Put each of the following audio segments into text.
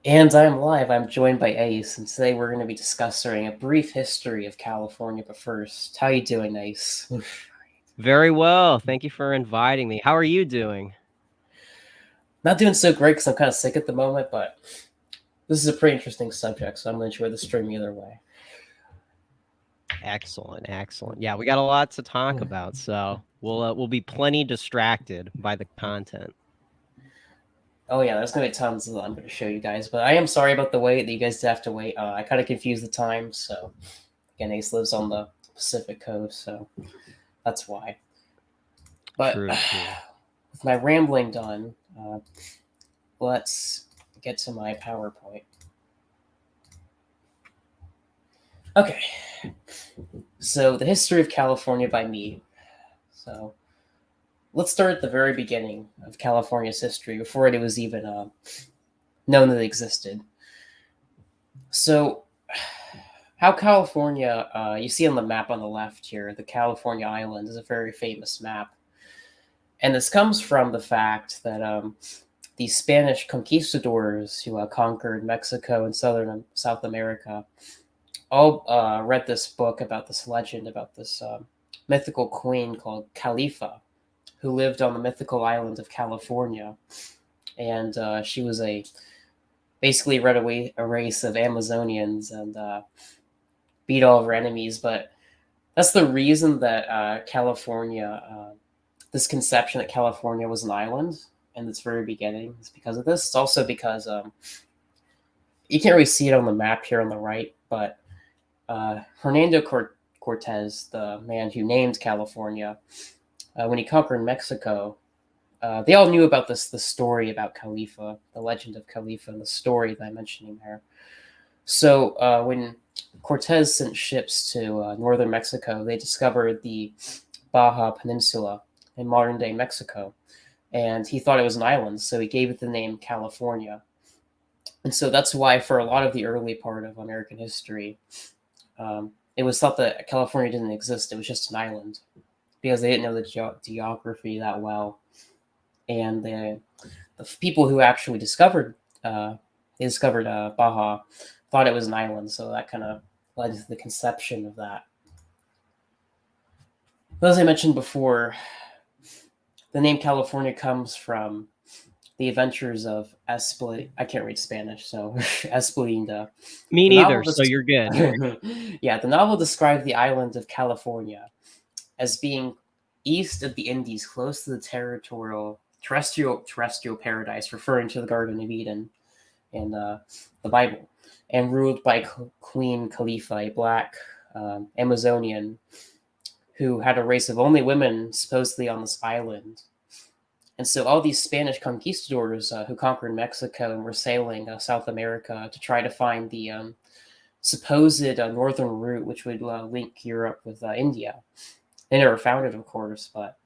And I'm live. I'm joined by Ace, and today we're going to be discussing a brief history of California. But first, how you doing, Ace? Very well. Thank you for inviting me. How are you doing? Not doing so great because I'm kind of sick at the moment, but this is a pretty interesting subject, so I'm going to enjoy the stream either way. Excellent, excellent. Yeah, we got a lot to talk about, so we'll be plenty distracted by the content. Oh yeah, there's going to be tons that I'm going to show you guys, but I am sorry about the wait that you guys have to wait. I kind of confused the time, so again, Ace lives on the Pacific Coast, so that's why. But True, true. with my rambling done, let's get to my PowerPoint. Okay, so the history of California by me. So let's start at the very beginning of California's history, before it was even known that it existed. So, how California, you see on the map on the left here, the California island is a very famous map. And this comes from the fact that the Spanish conquistadors who conquered Mexico and South America all read this book about this legend, about this mythical queen called Califa, who lived on the mythical island of California. And she was basically led a race of Amazonians and beat all of her enemies. But that's the reason that California, this conception that California was an island in its very beginning, is because of this. It's also because you can't really see it on the map here on the right, but Hernando Cortez, the man who named California, when he conquered Mexico, they all knew about the story about Califa, the legend of Califa, and the story that I'm mentioning there. So when Cortez sent ships to northern Mexico, they discovered the Baja Peninsula in modern-day Mexico, and he thought it was an island, so he gave it the name California. And so that's why for a lot of the early part of American history, it was thought that California didn't exist, it was just an island, because they didn't know the geography that well. And the people who actually discovered Baja thought it was an island, so that kind of led to the conception of that. But as I mentioned before, the name California comes from the adventures of I can't read Spanish, so Espelinda. Me The neither, novel, so you're good. yeah, the novel described the island of California as being east of the Indies, close to the terrestrial paradise, referring to the Garden of Eden in the Bible, and ruled by Queen Khalifa, a black Amazonian who had a race of only women supposedly on this island. And so all these Spanish conquistadors who conquered Mexico and were sailing South America to try to find the supposed northern route, which would link Europe with India. They never found it, of course, but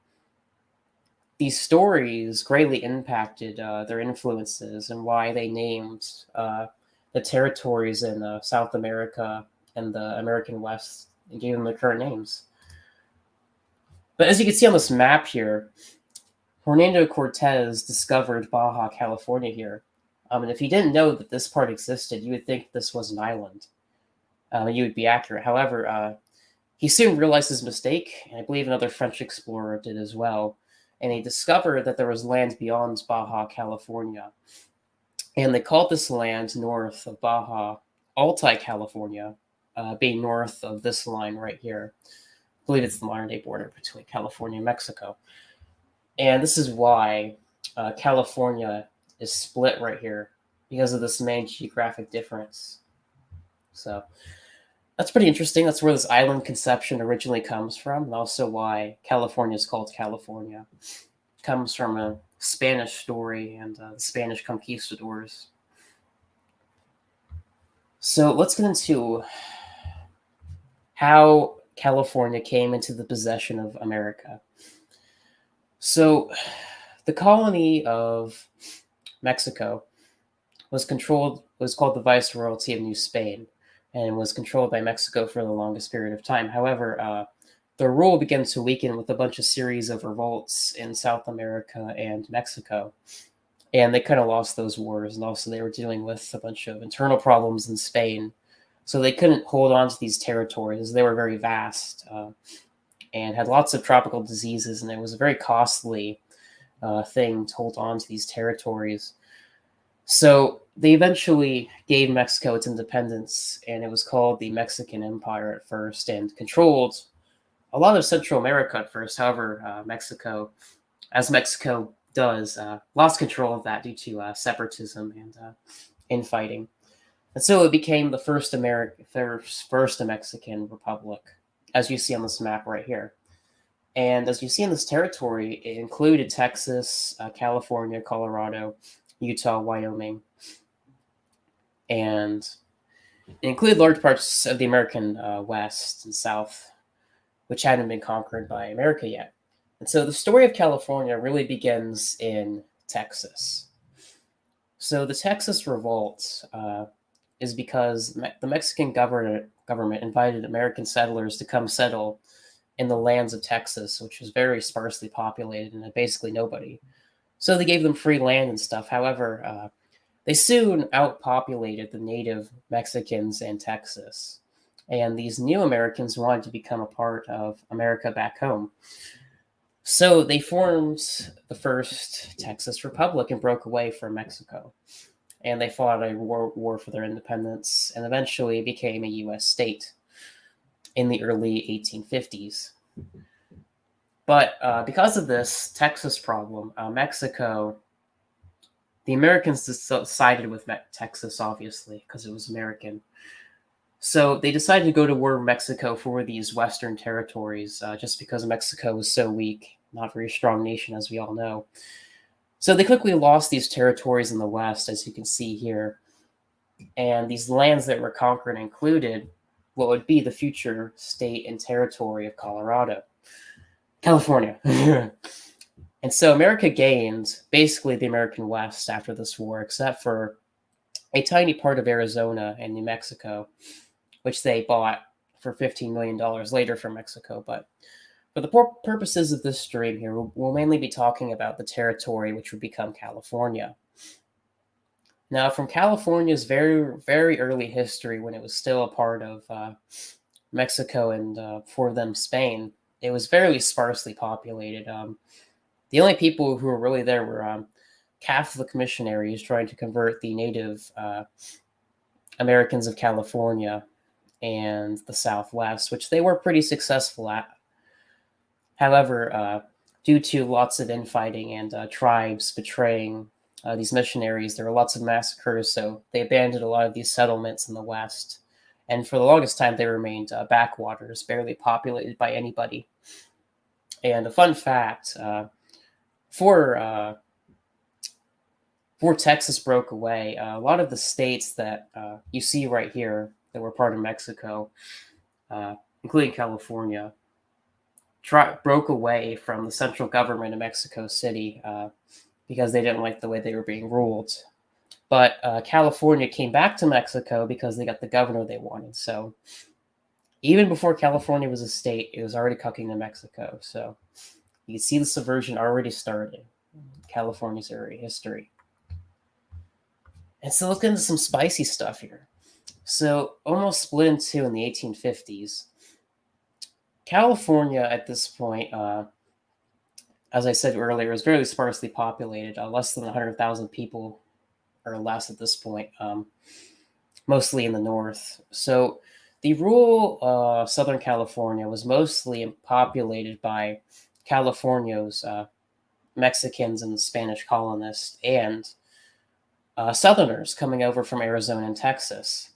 these stories greatly impacted their influences and why they named the territories in South America and the American West and gave them their current names. But as you can see on this map here, Hernando Cortez discovered Baja California here. And if you didn't know that this part existed, you would think this was an island. You would be accurate. However, he soon realized his mistake, and I believe another French explorer did as well. And he discovered that there was land beyond Baja California. And they called this land north of Baja Alta California, being north of this line right here. I believe it's the modern-day border between California and Mexico. And this is why California is split right here, because of this main geographic difference. So that's pretty interesting. That's where this island conception originally comes from, and also why California is called California. It comes from a Spanish story and the Spanish conquistadors. So let's get into how California came into the possession of America. So the colony of Mexico was called the Viceroyalty of New Spain, and was controlled by Mexico for the longest period of time. However, the rule began to weaken with a bunch of series of revolts in South America and Mexico. and they kind of lost those wars. And also, they were dealing with a bunch of internal problems in Spain, so they couldn't hold on to these territories. They were very vast and had lots of tropical diseases, and it was a very costly thing to hold on to these territories. So they eventually gave Mexico its independence, and it was called the Mexican Empire at first, and controlled a lot of Central America at first. However, Mexico, as Mexico does, lost control of that due to separatism and infighting. And so it became the first Mexican republic, as you see on this map right here. And as you see in this territory, it included Texas, California, Colorado, Utah, Wyoming, and it included large parts of the American West and South, which hadn't been conquered by America yet. And so the story of California really begins in Texas. So the Texas Revolt is because the Mexican government invited American settlers to come settle in the lands of Texas, which was very sparsely populated and had basically nobody. So they gave them free land and stuff. However, they soon outpopulated the native Mexicans in Texas. And these new Americans wanted to become a part of America back home. So they formed the first Texas Republic and broke away from Mexico. And they fought a war for their independence and eventually became a U.S. state in the early 1850s. But because of this Texas problem, Mexico, the Americans sided with Texas, obviously, because it was American. So they decided to go to war with Mexico for these Western territories, just because Mexico was so weak, not a very strong nation, as we all know. So they quickly lost these territories in the West, as you can see here. And these lands that were conquered included what would be the future state and territory of California. And so America gained basically the American West after this war, except for a tiny part of Arizona and New Mexico, which they bought for $15 million later from Mexico. But for the purposes of this stream here, we'll mainly be talking about the territory which would become California. Now, from California's very, very early history, when it was still a part of Mexico and for them Spain, it was very sparsely populated. The only people who were really there were Catholic missionaries trying to convert the native Americans of California and the Southwest, which they were pretty successful at. However, due to lots of infighting and tribes betraying these missionaries, there were lots of massacres, so they abandoned a lot of these settlements in the West. And for the longest time, they remained backwaters, barely populated by anybody. And a fun fact, before Texas broke away, a lot of the states that you see right here that were part of Mexico, including California, broke away from the central government of Mexico City because they didn't like the way they were being ruled. But California came back to Mexico because they got the governor they wanted. So even before California was a state, it was already cucking to Mexico. So you can see the subversion already started in California's early history. And so let's get into some spicy stuff here. So almost split in two in the 1850s. California at this point, as I said earlier, is very sparsely populated, less than 100,000 people or less at this point, mostly in the north. So the rural Southern California was mostly populated by Californios, Mexicans and Spanish colonists, and Southerners coming over from Arizona and Texas.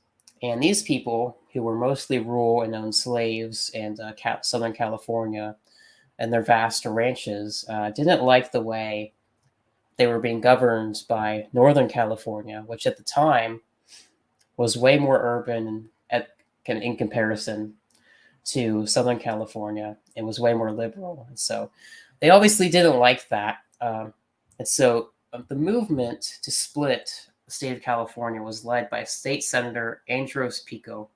And these people, who were mostly rural and owned slaves in Southern California and their vast ranches, didn't like the way they were being governed by Northern California, which at the time was way more urban in comparison to Southern California and was way more liberal. And so they obviously didn't like that. And so the movement to split the state of California was led by State Senator Andros Pico,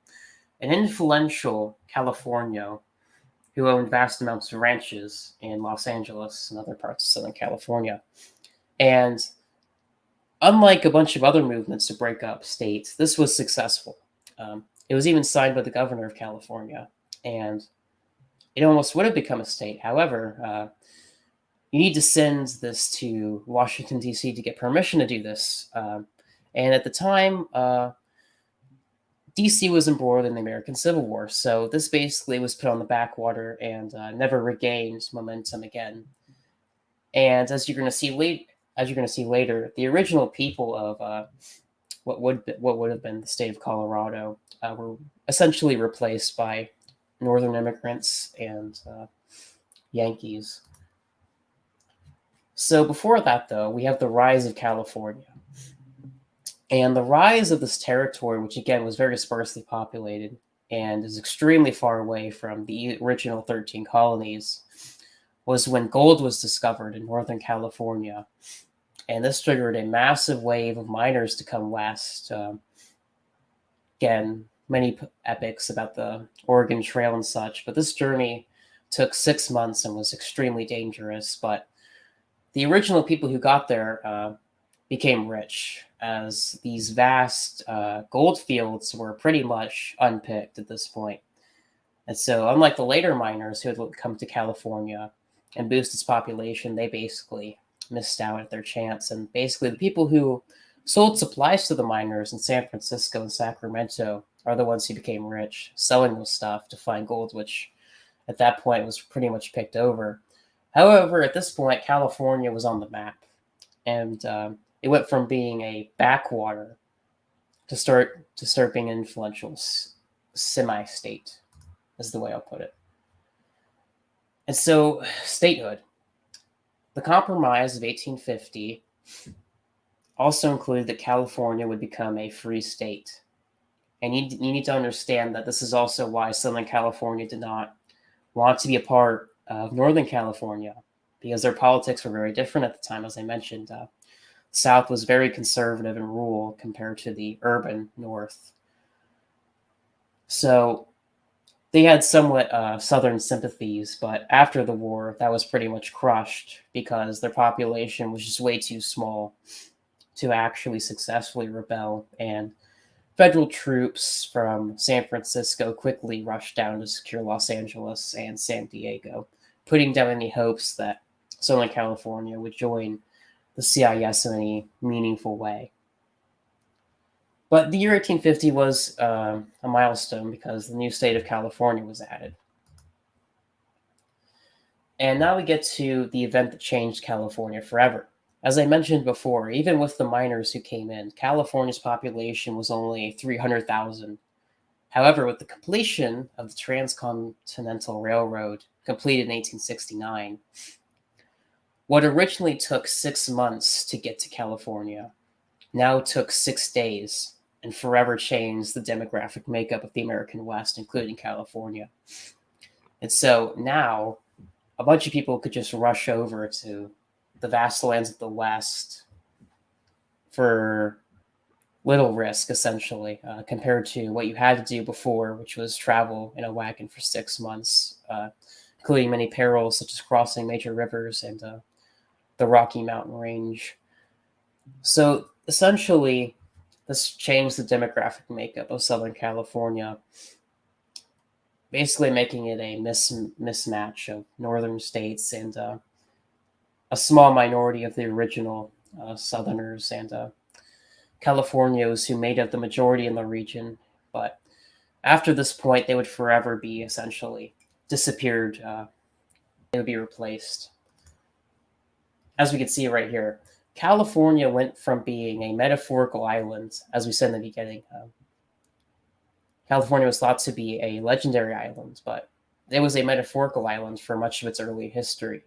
an influential Californio who owned vast amounts of ranches in Los Angeles and other parts of Southern California. And Unlike a bunch of other movements to break up states, this was successful. It was even signed by the governor of California, and it almost would have become a state. However, you need to send this to Washington, D.C. to get permission to do this. And at the time, D.C. was embroiled in the American Civil War, so this basically was put on the backwater and never regained momentum again. And as you're going to see later, the original people of what would have been the state of Colorado were essentially replaced by Northern immigrants and Yankees. So before that, though, we have the rise of California. And the rise of this territory, which again was very sparsely populated and is extremely far away from the original 13 colonies, was when gold was discovered in Northern California. And this triggered a massive wave of miners to come west. Again, many epics about the Oregon Trail and such, but this journey took 6 months and was extremely dangerous. But the original people who got there became rich, as these vast gold fields were pretty much unpicked at this point. And so, unlike the later miners who had come to California and boost its population, they basically missed out at their chance. And basically, the people who sold supplies to the miners in San Francisco and Sacramento are the ones who became rich, selling those stuff to find gold, which at that point was pretty much picked over. However, at this point, California was on the map, and it went from being a backwater to start being an influential semi-state, is the way I'll put it. And so, statehood. The Compromise of 1850 also included that California would become a free state. And you need to understand that this is also why Southern California did not want to be a part of Northern California, because their politics were very different at the time. As I mentioned, the South was very conservative and rural compared to the urban North. So they had somewhat Southern sympathies, but after the war, that was pretty much crushed because their population was just way too small to actually successfully rebel. And federal troops from San Francisco quickly rushed down to secure Los Angeles and San Diego, putting down any hopes that Southern California would join the CIS in any meaningful way. But the year 1850 was a milestone because the new state of California was added. And now we get to the event that changed California forever. As I mentioned before, even with the miners who came in, California's population was only 300,000. However, with the completion of the Transcontinental Railroad, completed in 1869, what originally took 6 months to get to California now took 6 days and forever changed the demographic makeup of the American West, including California. And so now a bunch of people could just rush over to the vast lands of the West for little risk, essentially, compared to what you had to do before, which was travel in a wagon for 6 months, including many perils such as crossing major rivers and the Rocky Mountain Range. So essentially, this changed the demographic makeup of Southern California, basically making it a mismatch of northern states and a small minority of the original Southerners and Californios who made up the majority in the region. But after this point, they would forever be essentially disappeared. They would be replaced. As we can see right here, California went from being a metaphorical island, as we said in the beginning. California was thought to be a legendary island, but it was a metaphorical island for much of its early history.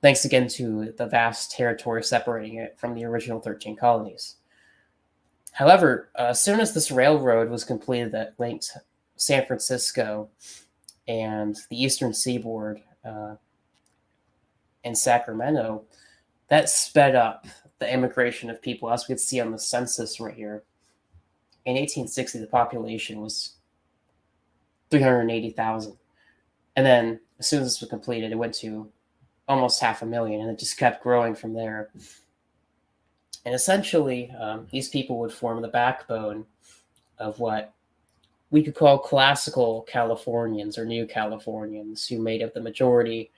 Thanks again to the vast territory separating it from the original 13 colonies. However, as soon as this railroad was completed that linked San Francisco and the eastern seaboard and Sacramento, that sped up the immigration of people, as we can see on the census right here. In 1860, the population was 380,000. And then as soon as this was completed, it went to almost 500,000, and it just kept growing from there. And essentially, these people would form the backbone of what we could call classical Californians or New Californians, who made up the majority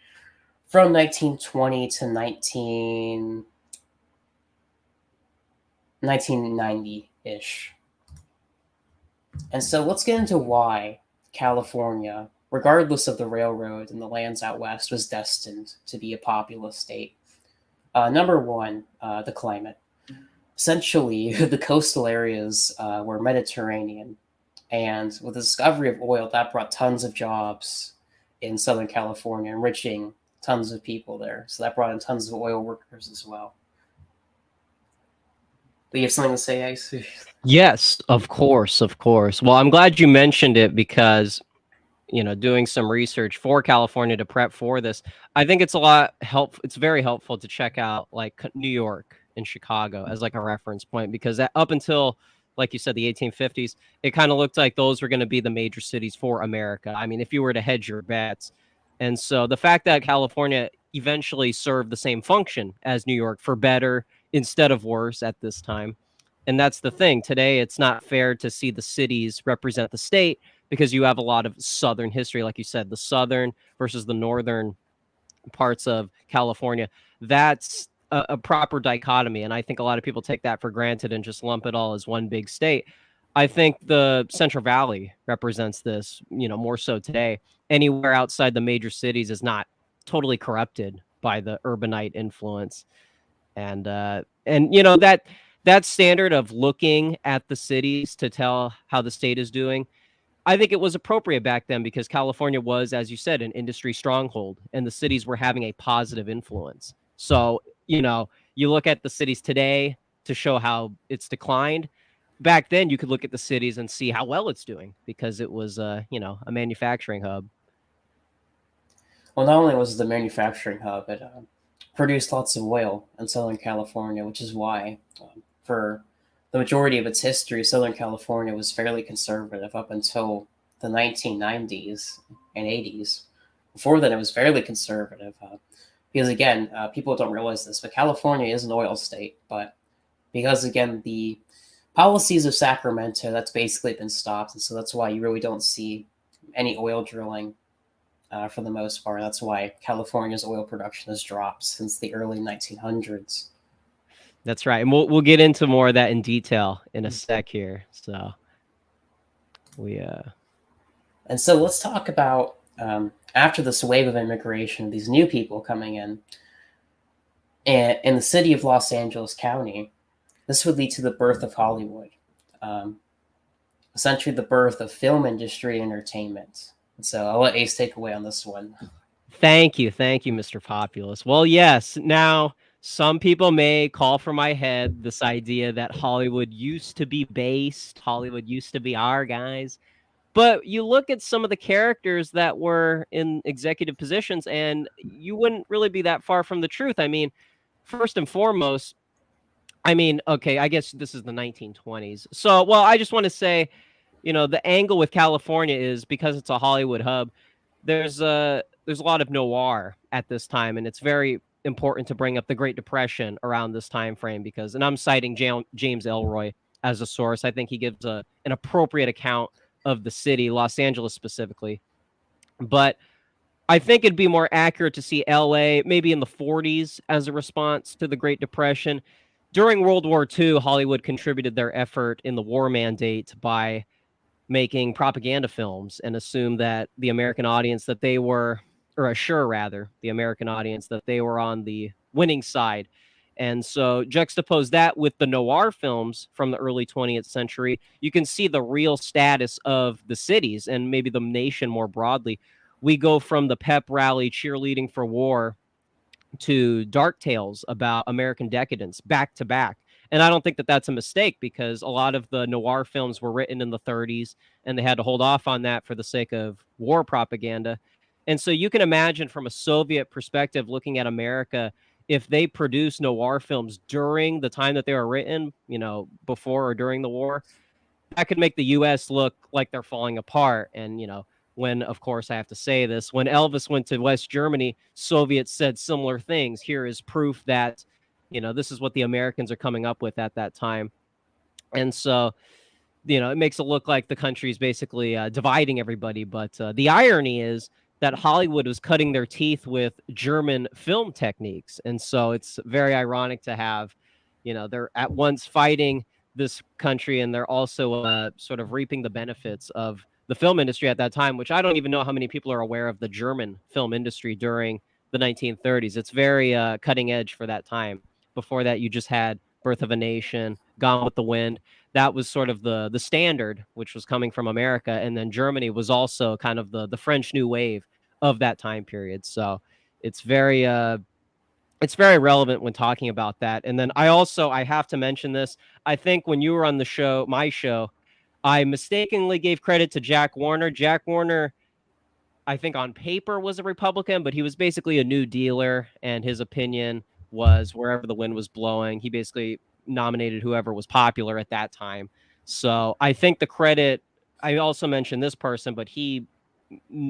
from 1920 to 1990 ish. And so let's get into why California, regardless of the railroad and the lands out west, was destined to be a populous state. Number one, the climate. Essentially, the coastal areas were Mediterranean, and with the discovery of oil, that brought tons of jobs in Southern California, enriching tons of people there. So that brought in tons of oil workers as well. Do you have something to say, Ace? Yes, of course, of course. Well, I'm glad you mentioned it because, doing some research for California to prep for this, I think it's very helpful to check out like New York and Chicago as like a reference point, because up until, like you said, the 1850s, it kind of looked like those were going to be the major cities for America. I mean, if you were to hedge your bets. And so the fact that California eventually served the same function as New York for better instead of worse at this time. And that's the thing. Today, it's not fair to see the cities represent the state because you have a lot of Southern history, like you said, the Southern versus the Northern parts of California. That's a proper dichotomy. And I think a lot of people take that for granted and just lump it all as one big state. I think the Central Valley represents this, more so today. Anywhere outside the major cities is not totally corrupted by the urbanite influence. And that standard of looking at the cities to tell how the state is doing, I think it was appropriate back then because California was, as you said, an industry stronghold and the cities were having a positive influence. So, you look at the cities today to show how it's declined. Back then, you could look at the cities and see how well it's doing because it was, a manufacturing hub. Well, not only was it the manufacturing hub, it produced lots of oil in Southern California, which is why, for the majority of its history, Southern California was fairly conservative up until the 1990s and 80s. Before then, it was fairly conservative because, again, people don't realize this, but California is an oil state. But because, again, the policies of Sacramento, that's basically been stopped. And so that's why you really don't see any oil drilling for the most part. That's why California's oil production has dropped since the early 1900s. That's right. And we'll get into more of that in detail in a sec here. So And so let's talk about after this wave of immigration, these new people coming in the city of Los Angeles County, this would lead to the birth of Hollywood, essentially the birth of film industry and entertainment. And so I'll let Ace take away on this one. Thank you, Mr. Populous. Well, yes. Now, some people may call for my head this idea that Hollywood used to be based, Hollywood used to be our guys. But you look at some of the characters that were in executive positions, and you wouldn't really be that far from the truth. I mean, first and foremost, okay, I guess this is the 1920s. So, well, I just want to say, the angle with California is because it's a Hollywood hub, there's a lot of noir at this time, and it's very important to bring up the Great Depression around this time frame and I'm citing James Elroy as a source. I think he gives an appropriate account of the city, Los Angeles specifically. But I think it'd be more accurate to see LA maybe in the 40s as a response to the Great Depression. During World War II, Hollywood contributed their effort in the war mandate by making propaganda films and assume that the American audience that they were, or assure rather, the American audience that they were on the winning side. And so juxtapose that with the noir films from the early 20th century, you can see the real status of the cities and maybe the nation more broadly. We go from the pep rally cheerleading for war to dark tales about American decadence back to back. And I don't think that that's a mistake because a lot of the noir films were written in the 30s and they had to hold off on that for the sake of war propaganda. And so you can imagine from a Soviet perspective looking at America, if they produced noir films during the time that they were written, before or during the war, that could make the US look like they're falling apart. And, when, of course, I have to say this, when Elvis went to West Germany, Soviets said similar things. Here is proof that This is what the Americans are coming up with at that time. And so, it makes it look like the country is basically dividing everybody. But the irony is that Hollywood was cutting their teeth with German film techniques. And so it's very ironic to have, they're at once fighting this country and they're also sort of reaping the benefits of the film industry at that time, which I don't even know how many people are aware of the German film industry during the 1930s. It's very cutting edge for that time. Before that, you just had Birth of a Nation, Gone with the Wind. That was sort of the standard, which was coming from America, and then Germany was also kind of the French New Wave of that time period. So it's very relevant when talking about that. And then I have to mention this. I think when you were on the show, my show, I mistakenly gave credit to Jack Warner. Jack Warner, I think on paper was a Republican, but he was basically a New Dealer, and his opinion was wherever the wind was blowing. He basically nominated whoever was popular at that time. So I think the credit, I also mentioned this person, but he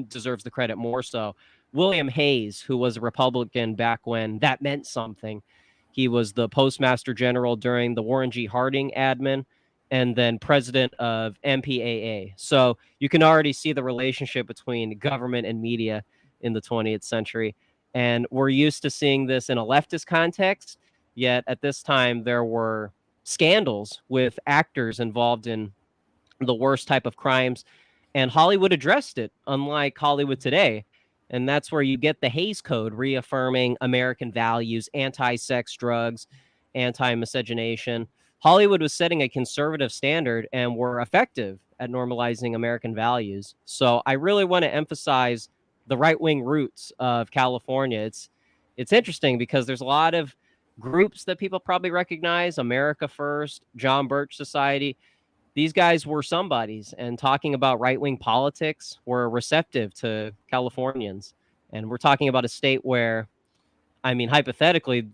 deserves the credit more so. William Hayes, who was a Republican back when that meant something. He was the Postmaster General during the Warren G. Harding admin and then president of MPAA. So you can already see the relationship between government and media in the 20th century. And we're used to seeing this in a leftist context, yet at this time there were scandals with actors involved in the worst type of crimes, and Hollywood addressed it, unlike Hollywood today. And that's where you get the Hays Code reaffirming American values, anti-sex, drugs, anti-miscegenation. Hollywood was setting a conservative standard and were effective at normalizing American values. So I really want to emphasize the right-wing roots of California. It's interesting because there's a lot of groups that people probably recognize: America First, John Birch Society. These guys were somebodies, and talking about right-wing politics were receptive to Californians. And we're talking about a state where, I mean, hypothetically,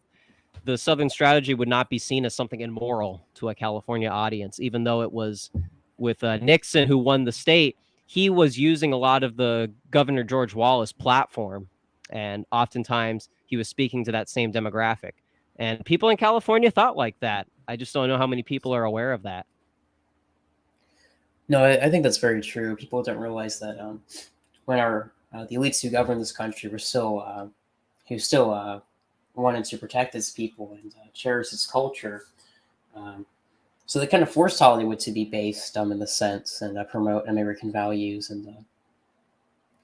the Southern strategy would not be seen as something immoral to a California audience, even though it was with Nixon who won the state. He was using a lot of the Governor George Wallace platform, and oftentimes he was speaking to that same demographic. And people in California thought like that. I just don't know how many people are aware of that. No, I think that's very true. People don't realize that when our the elites who govern this country were still who still wanted to protect its people and cherish its culture. Um, so they kind of forced Hollywood to be based in the sense and promote American values and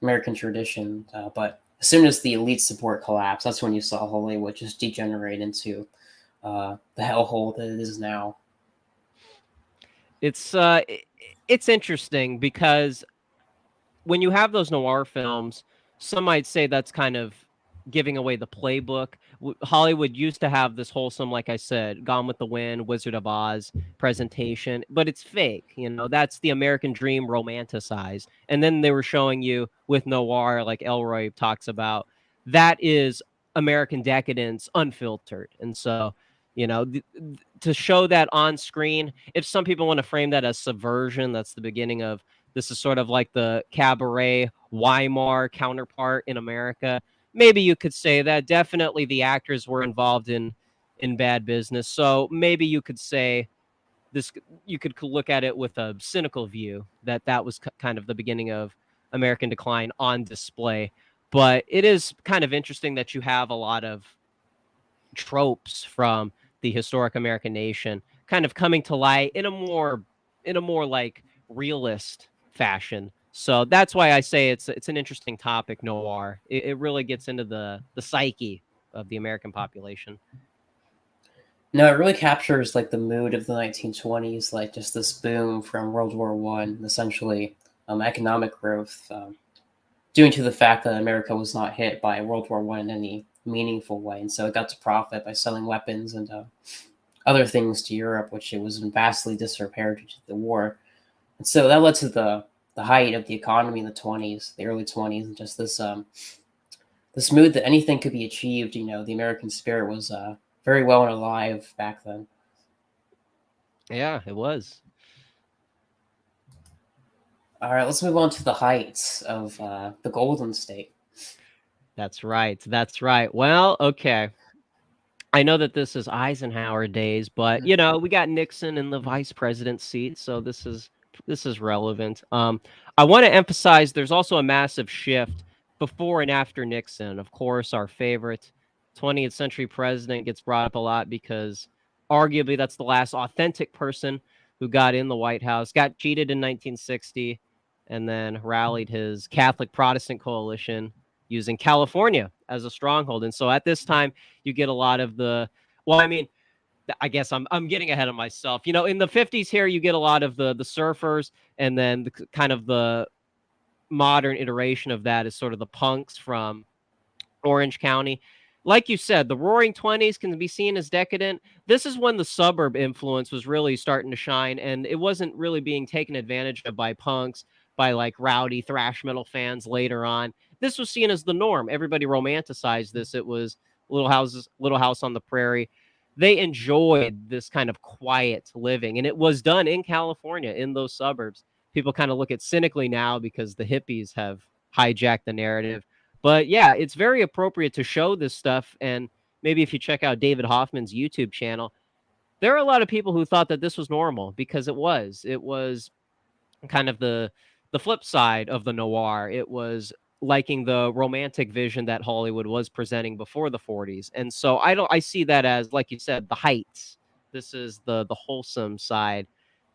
American tradition. But as soon as the elite support collapsed, that's when you saw Hollywood just degenerate into the hellhole that it is now. It's interesting because when you have those noir films, some might say that's kind of giving away the playbook. Hollywood used to have this wholesome, like I said, Gone with the Wind, Wizard of Oz presentation, but it's fake. That's the American dream romanticized. And then they were showing you with noir, like Elroy talks about, that is American decadence unfiltered. And so, to show that on screen, if some people want to frame that as subversion, that's the beginning of this is sort of like the cabaret Weimar counterpart in America. Maybe you could say that. Definitely the actors were involved in bad business. So maybe you could say this, you could look at it with a cynical view that that was kind of the beginning of American decline on display. But it is kind of interesting that you have a lot of tropes from the historic American nation kind of coming to light in a more like realist fashion. So that's why I say it's an interesting topic, noir. It really gets into the psyche of the American population. No, it really captures like the mood of the 1920s, like just this boom from World War One, essentially economic growth, due to the fact that America was not hit by World War One in any meaningful way, and so it got to profit by selling weapons and other things to Europe, which it was vastly disrepaired due to the war. And so that led to the height of the economy in the 20s, the early 20s, and just this mood that anything could be achieved. The American spirit was very well and alive back then. Yeah, it was. All right, let's move on to the heights of the Golden State. That's right. That's right. Well, okay. I know that this is Eisenhower days, but Mhm. you know, we got Nixon in the vice president seat, so this is relevant. I want to emphasize there's also a massive shift before and after Nixon. Of course, our favorite 20th century president gets brought up a lot because arguably that's the last authentic person who got in the White House, got cheated in 1960, and then rallied his Catholic Protestant coalition using California as a stronghold. And so at this time, you get a lot of the well, I mean, I guess I'm getting ahead of myself. You know, in the 50s here, you get a lot of the surfers, and then kind of the modern iteration of that is sort of the punks from Orange County. Like you said, the Roaring Twenties can be seen as decadent. This is when the suburb influence was really starting to shine, and it wasn't really being taken advantage of by punks, by like rowdy thrash metal fans later on. This was seen as the norm. Everybody romanticized this. It was Little House on the Prairie. They enjoyed this kind of quiet living, and it was done in California in those suburbs. People kind of look at cynically now because the hippies have hijacked the narrative, but yeah, it's very appropriate to show this stuff. And maybe if you check out David Hoffman's YouTube channel, there are a lot of people who thought that this was normal because it was. It was kind of the flip side of the noir. It was liking the romantic vision that Hollywood was presenting before the 40s. And so I see that as, like you said, the heights. This is the wholesome side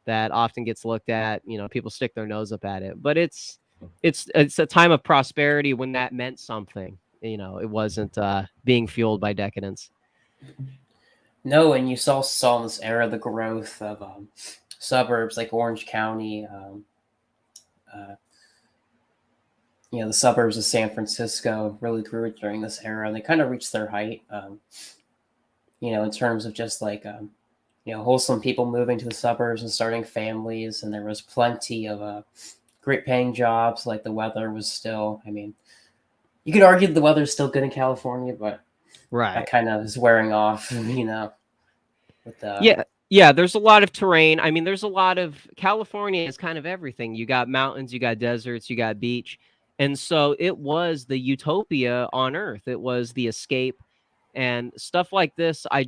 that often gets looked at. You know, people stick their nose up at it, but it's a time of prosperity when that meant something. You know, it wasn't being fueled by decadence. No, and you saw in this era the growth of suburbs like Orange County, uh, the suburbs of San Francisco really grew during this era, and they kind of reached their height. In terms of just like wholesome people moving to the suburbs and starting families, and there was plenty of great paying jobs. Like the weather was still, I mean, you could argue the weather's still good in California, but that Right. kind of is wearing off. With the Yeah. Yeah, there's a lot of terrain. I mean, there's a lot of California is kind of everything. You got mountains, you got deserts, you got beach. And so it was the utopia on earth. It was the escape and stuff like this. I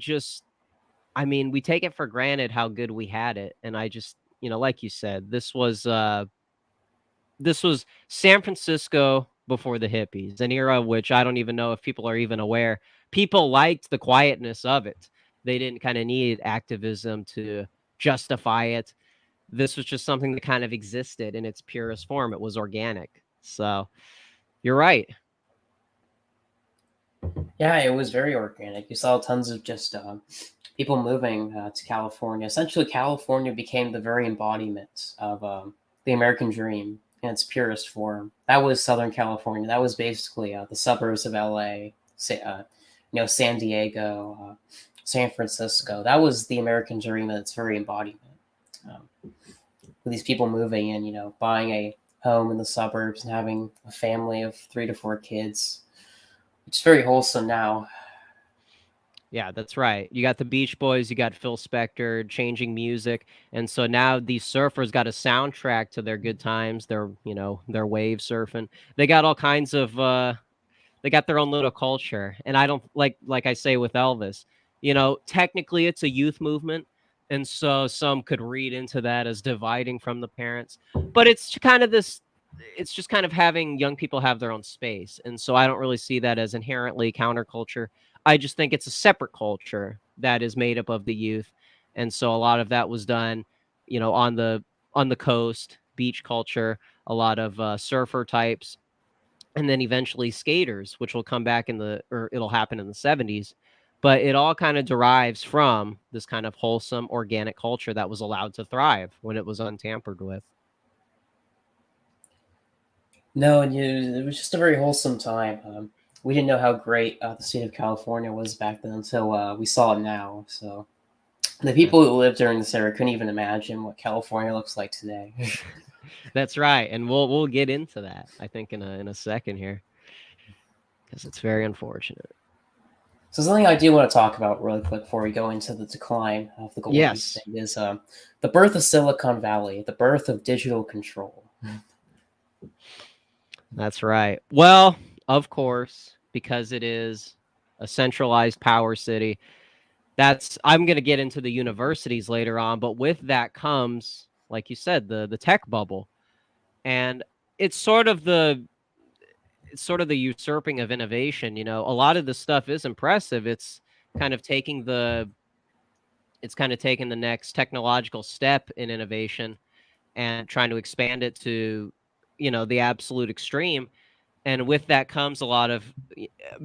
mean, we take it for granted how good we had it. And I just, like you said, this was San Francisco before the hippies, an era which I don't even know if people are even aware. People liked the quietness of it. They didn't kind of need activism to justify it. This was just something that kind of existed in its purest form. It was organic. So you're right. Yeah, it was very organic. You saw tons of just people moving to California. Essentially, California became the very embodiment of the American dream in its purest form. That was Southern California. That was basically the suburbs of LA, San Diego, San Francisco. That was the American dream in its very embodiment. With these people moving in, buying a home in the suburbs and having a family of 3 to 4 kids. It's very wholesome now. Yeah, that's right. You got the Beach Boys, you got Phil Spector changing music. And so now these surfers got a soundtrack to their good times, their wave surfing. They got all kinds of they got their own little culture. And I don't like I say with Elvis, technically it's a youth movement. And so some could read into that as dividing from the parents. But it's just kind of having young people have their own space. And so I don't really see that as inherently counterculture. I just think it's a separate culture that is made up of the youth. And so a lot of that was done, on the coast, beach culture, a lot of surfer types, and then eventually skaters, which will come back or it'll happen in the 70s. But it all kind of derives from this kind of wholesome organic culture that was allowed to thrive when it was untampered with. No, and it was just a very wholesome time. We didn't know how great the state of California was back then until we saw it now. So the people who lived during this era couldn't even imagine what California looks like today. That's right, and we'll get into that, I think, in a second here, because it's very unfortunate. So something I do want to talk about really quick before we go into the decline of the gold leaf Yes, thing is the birth of Silicon Valley, the birth of digital control. that's right. Well, of course, because it is a centralized power city. I'm going to get into the universities later on, but with that comes, like you said, the tech bubble. And it's sort of the usurping of innovation. A lot of this stuff is impressive. Kind of taking the next technological step in innovation and trying to expand it to, the absolute extreme. And with that comes a lot of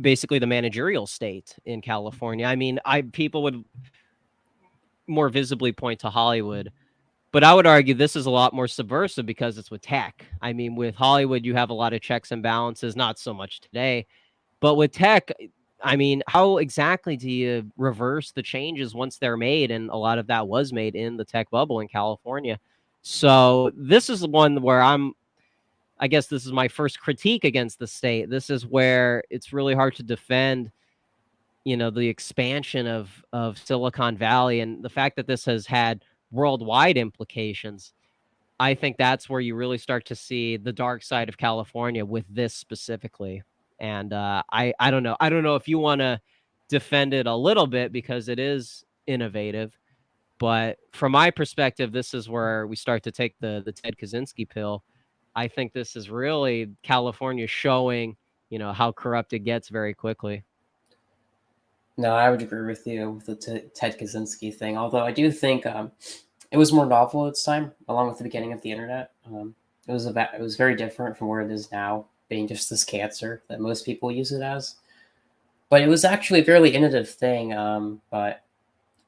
basically the managerial state in California. I mean, people would more visibly point to Hollywood, but I would argue this is a lot more subversive because it's with tech. I mean, with Hollywood, you have a lot of checks and balances, not so much today. But with tech, I mean, how exactly do you reverse the changes once they're made? And a lot of that was made in the tech bubble in California. So this is one where I guess this is my first critique against the state. This is where it's really hard to defend, the expansion of Silicon Valley and the fact that this has had worldwide implications. I think that's where you really start to see the dark side of California with this specifically. And I don't know. I don't know if you want to defend it a little bit because it is innovative. But from my perspective, this is where we start to take the Ted Kaczynski pill. I think this is really California showing, how corrupt it gets very quickly. No, I would agree with you with the Ted Kaczynski thing. Although I do think it was more novel at its time, along with the beginning of the internet. It was very different from where it is now, being just this cancer that most people use it as. But it was actually a fairly innovative thing. But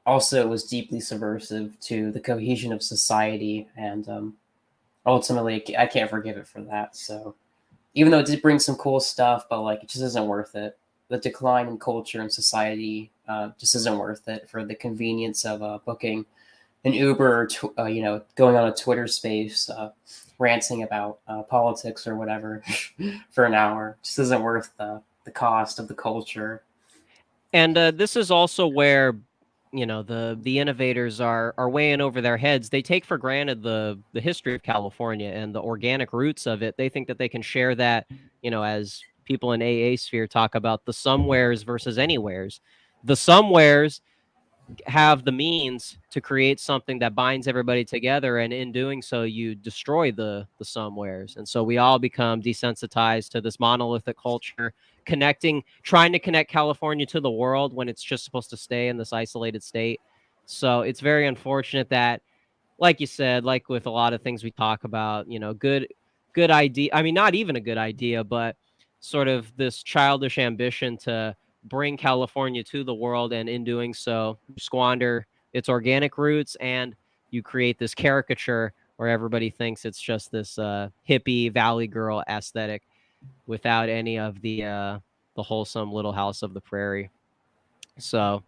also, it was deeply subversive to the cohesion of society, and ultimately, I can't forgive it for that. So, even though it did bring some cool stuff, but like it just isn't worth it. The decline in culture and society just isn't worth it for the convenience of booking an Uber or going on a Twitter space, ranting about politics or whatever for an hour. Just isn't worth the cost of the culture. And this is also where, the innovators are way in over their heads. They take for granted the history of California and the organic roots of it. They think that they can share that, as people in AA sphere talk about the somewheres versus anywheres. The somewheres have the means to create something that binds everybody together, and in doing so you destroy the somewheres, and so we all become desensitized to this monolithic culture, trying to connect California to the world when it's just supposed to stay in this isolated state. So it's very unfortunate that, like you said, like with a lot of things we talk about, good idea. I mean, not even a good idea, but sort of this childish ambition to bring California to the world. And in doing so, you squander its organic roots and you create this caricature where everybody thinks it's just this hippie valley girl aesthetic without any of the wholesome Little House of the Prairie. So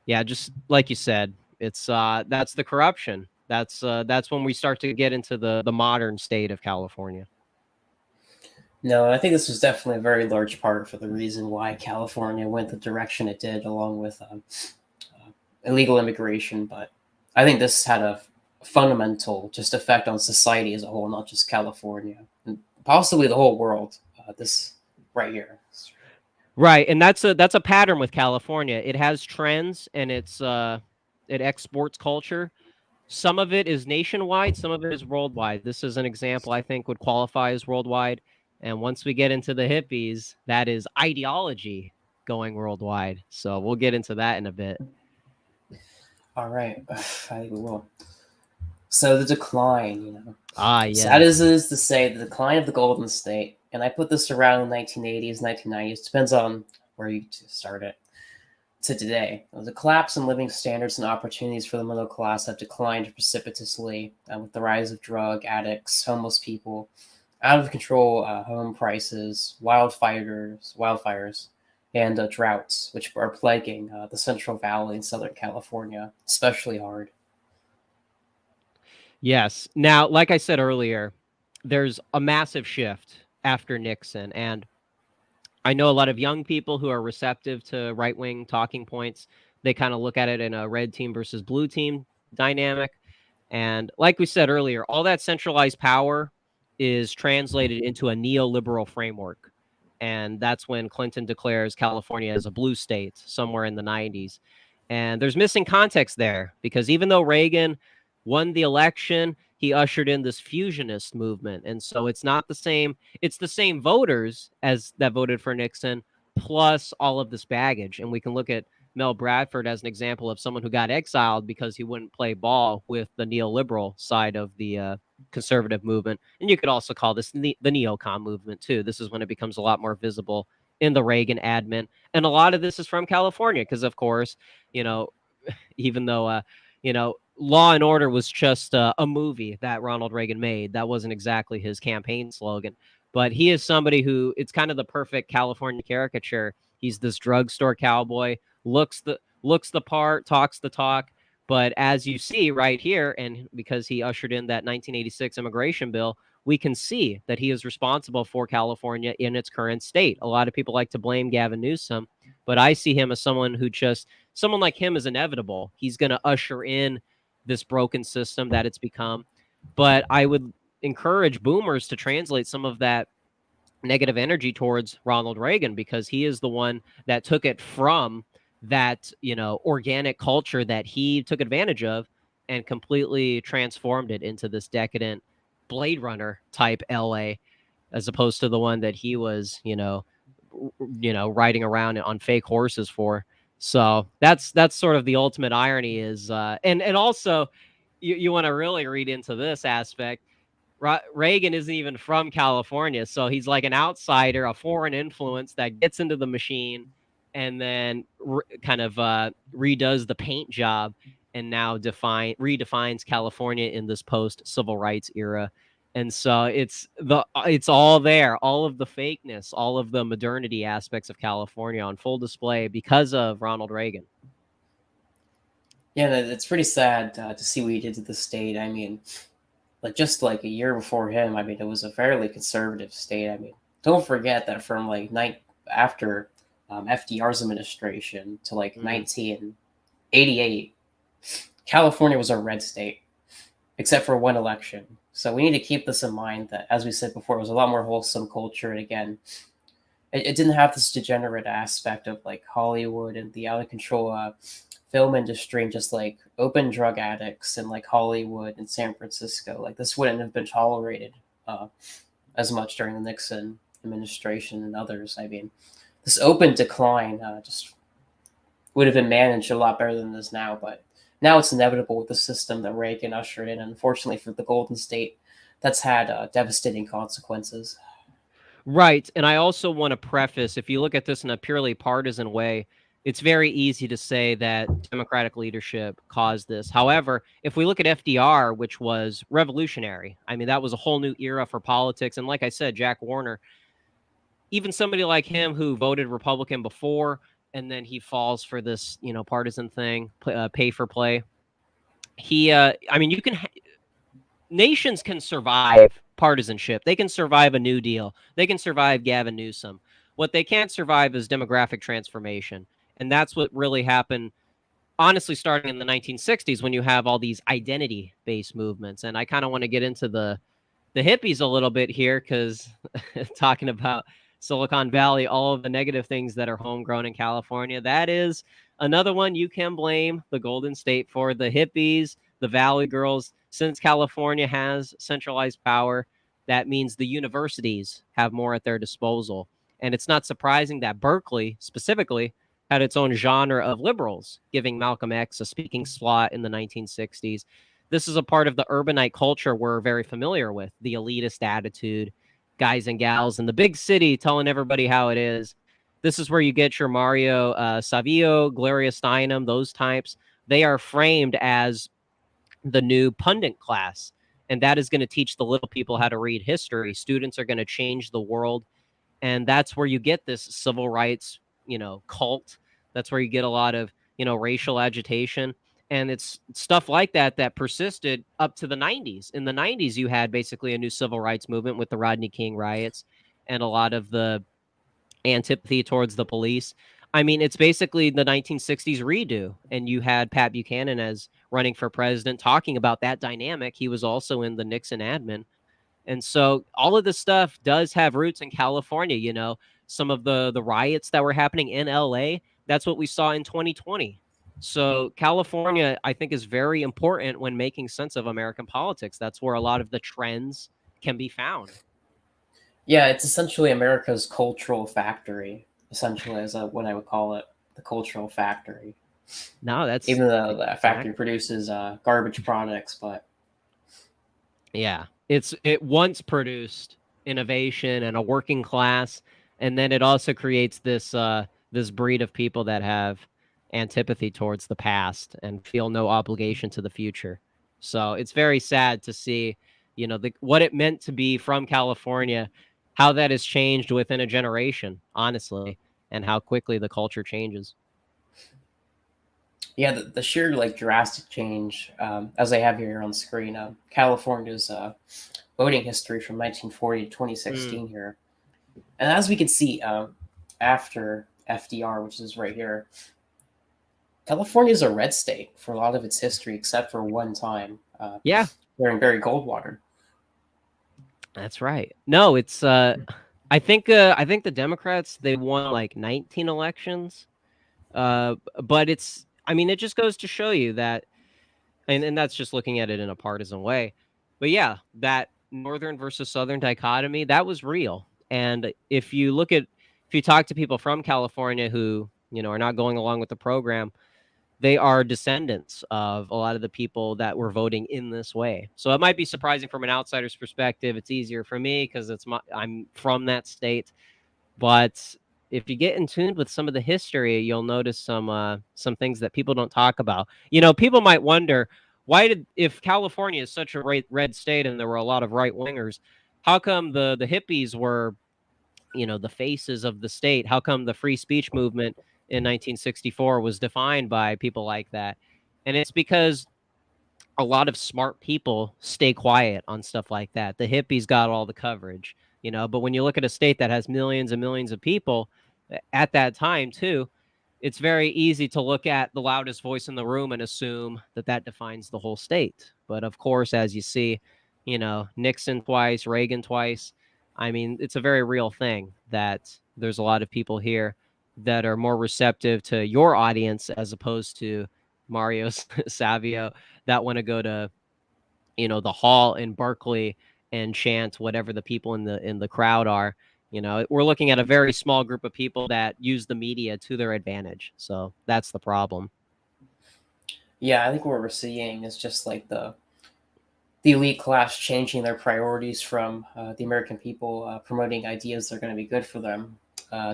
yeah, just like you said, it's that's the corruption. That's when we start to get into the modern state of California. No, I think this was definitely a very large part for the reason why California went the direction it did, along with illegal immigration. But I think this had a fundamental just effect on society as a whole, not just California, and possibly the whole world. This right here. Right, and that's a pattern with California. It has trends and it exports culture. Some of it is nationwide, some of it is worldwide. This is an example I think would qualify as worldwide. And once we get into the hippies, that is ideology going worldwide. So we'll get into that in a bit. All right, I think we will. So the decline, Ah, sad as yes. it is to say, the decline of the Golden State, and I put this around the 1980s, 1990s, depends on where you start it, to today. The collapse in living standards and opportunities for the middle class have declined precipitously with the rise of drug addicts, homeless people, out of control home prices, wildfires, and droughts, which are plaguing the Central Valley in Southern California, especially hard. Yes. Now, like I said earlier, there's a massive shift after Nixon. And I know a lot of young people who are receptive to right wing talking points. They kind of look at it in a red team versus blue team dynamic. And like we said earlier, all that centralized power is translated into a neoliberal framework. And that's when Clinton declares California as a blue state somewhere in the 90s. And there's missing context there because even though Reagan won the election, he ushered in this fusionist movement. And so it's not the same, it's the same voters as that voted for Nixon, plus all of this baggage. And we can look at Mel Bradford as an example of someone who got exiled because he wouldn't play ball with the neoliberal side of the conservative movement. And you could also call this the neocon movement too. This is when it becomes a lot more visible in the Reagan admin. And a lot of this is from California because, of course, you know, even though, Law and Order was just a movie that Ronald Reagan made. That wasn't exactly his campaign slogan. But he is somebody who, it's kind of the perfect California caricature. He's this drugstore cowboy, looks the part, talks the talk. But as you see right here, and because he ushered in that 1986 immigration bill, we can see that he is responsible for California in its current state. A lot of people like to blame Gavin Newsom, but I see him as someone like him is inevitable. He's going to usher in this broken system that it's become. But I would encourage boomers to translate some of that negative energy towards Ronald Reagan because he is the one that took it from that, organic culture that he took advantage of and completely transformed it into this decadent Blade Runner type LA as opposed to the one that he was, riding around on fake horses for. So that's sort of the ultimate irony is, and also you want to really read into this aspect. Reagan isn't even from California, so he's like an outsider, a foreign influence that gets into the machine and then kind of redoes the paint job and now redefines California in this post-civil rights era. And so it's all there, all of the fakeness, all of the modernity aspects of California on full display because of Ronald Reagan. Yeah, it's pretty sad to see what he did to the state. I mean, just like a year before him, I mean, it was a fairly conservative state. I mean, don't forget that from after FDR's administration to 1988, California was a red state, except for one election. So we need to keep this in mind that, as we said before, it was a lot more wholesome culture. And again, it didn't have this degenerate aspect of Hollywood and the out of control film industry and just open drug addicts in Hollywood and San Francisco. This wouldn't have been tolerated as much during the Nixon administration and others. I mean, this open decline just would have been managed a lot better than this now. But now it's inevitable with the system that Reagan ushered in. And unfortunately for the Golden State, that's had devastating consequences. Right. And I also want to preface, if you look at this in a purely partisan way, it's very easy to say that Democratic leadership caused this. However, if we look at FDR, which was revolutionary, I mean, that was a whole new era for politics. And like I said, Jack Warner, even somebody like him who voted Republican before, and then he falls for this, partisan thing, pay for play. I mean, nations can survive partisanship. They can survive a New Deal. They can survive Gavin Newsom. What they can't survive is demographic transformation. And that's what really happened, honestly, starting in the 1960s when you have all these identity-based movements. And I kind of want to get into the hippies a little bit here because talking about Silicon Valley, all of the negative things that are homegrown in California, that is another one you can blame the Golden State for. The hippies, the Valley Girls. Since California has centralized power, that means the universities have more at their disposal. And it's not surprising that Berkeley specifically had its own genre of liberals, giving Malcolm X a speaking slot in the 1960s. This is a part of the urbanite culture we're very familiar with, the elitist attitude, guys and gals in the big city telling everybody how it is. This is where you get your Mario Savio, Gloria Steinem, those types. They are framed as the new pundit class, and that is going to teach the little people how to read history. Students are going to change the world, and that's where you get this civil rights, cult. That's where you get a lot of, racial agitation. And it's stuff like that that persisted up to the 90s. In the 90s, you had basically a new civil rights movement with the Rodney King riots and a lot of the antipathy towards the police. I mean, it's basically the 1960s redo. And you had Pat Buchanan as running for president talking about that dynamic. He was also in the Nixon admin. And so all of this stuff does have roots in California. some of the riots that were happening in LA. That's what we saw in 2020. So California, I think, is very important when making sense of American politics. That's where a lot of the trends can be found. Yeah, it's essentially America's cultural factory, essentially, as what I would call it, the cultural factory. No, that's Even though that factory exactly. produces garbage products, but Yeah. It once produced innovation and a working class, and then it also creates this breed of people that have antipathy towards the past and feel no obligation to the future. So it's very sad to see, what it meant to be from California, how that has changed within a generation, honestly, and how quickly the culture changes. yeah, the sheer like drastic change, as I have here on screen, California's voting history from 1940 to Mm. 2016 here, and as we can see, after FDR, which is right here, California is a red state for a lot of its history, except for one time Yeah, during Barry Goldwater. that's right. No, it's I think the Democrats, they won like 19 elections. But I mean, it just goes to show you that, and that's just looking at it in a partisan way. But yeah, that northern versus southern dichotomy, that was real. And if you talk to people from California who, are not going along with the program, they are descendants of a lot of the people that were voting in this way. So it might be surprising from an outsider's perspective. It's easier for me because I'm from that state. But if you get in tune with some of the history, you'll notice some things that people don't talk about. People might wonder, if California is such a red state and there were a lot of right wingers, how come the hippies were, the faces of the state? How come the free speech movement in 1964 was defined by people like that? And it's because a lot of smart people stay quiet on stuff like that. The hippies got all the coverage, but when you look at a state that has millions and millions of people at that time too, it's very easy to look at the loudest voice in the room and assume that that defines the whole state. But of course, as you see, Nixon twice, Reagan twice, I mean, it's a very real thing that there's a lot of people here that are more receptive to your audience as opposed to Mario Savio that want to go to, the hall in Berkeley and chant whatever the people in the crowd are. We're looking at a very small group of people that use the media to their advantage. So that's the problem. Yeah, I think what we're seeing is just like the elite class changing their priorities from the American people promoting ideas that are going to be good for them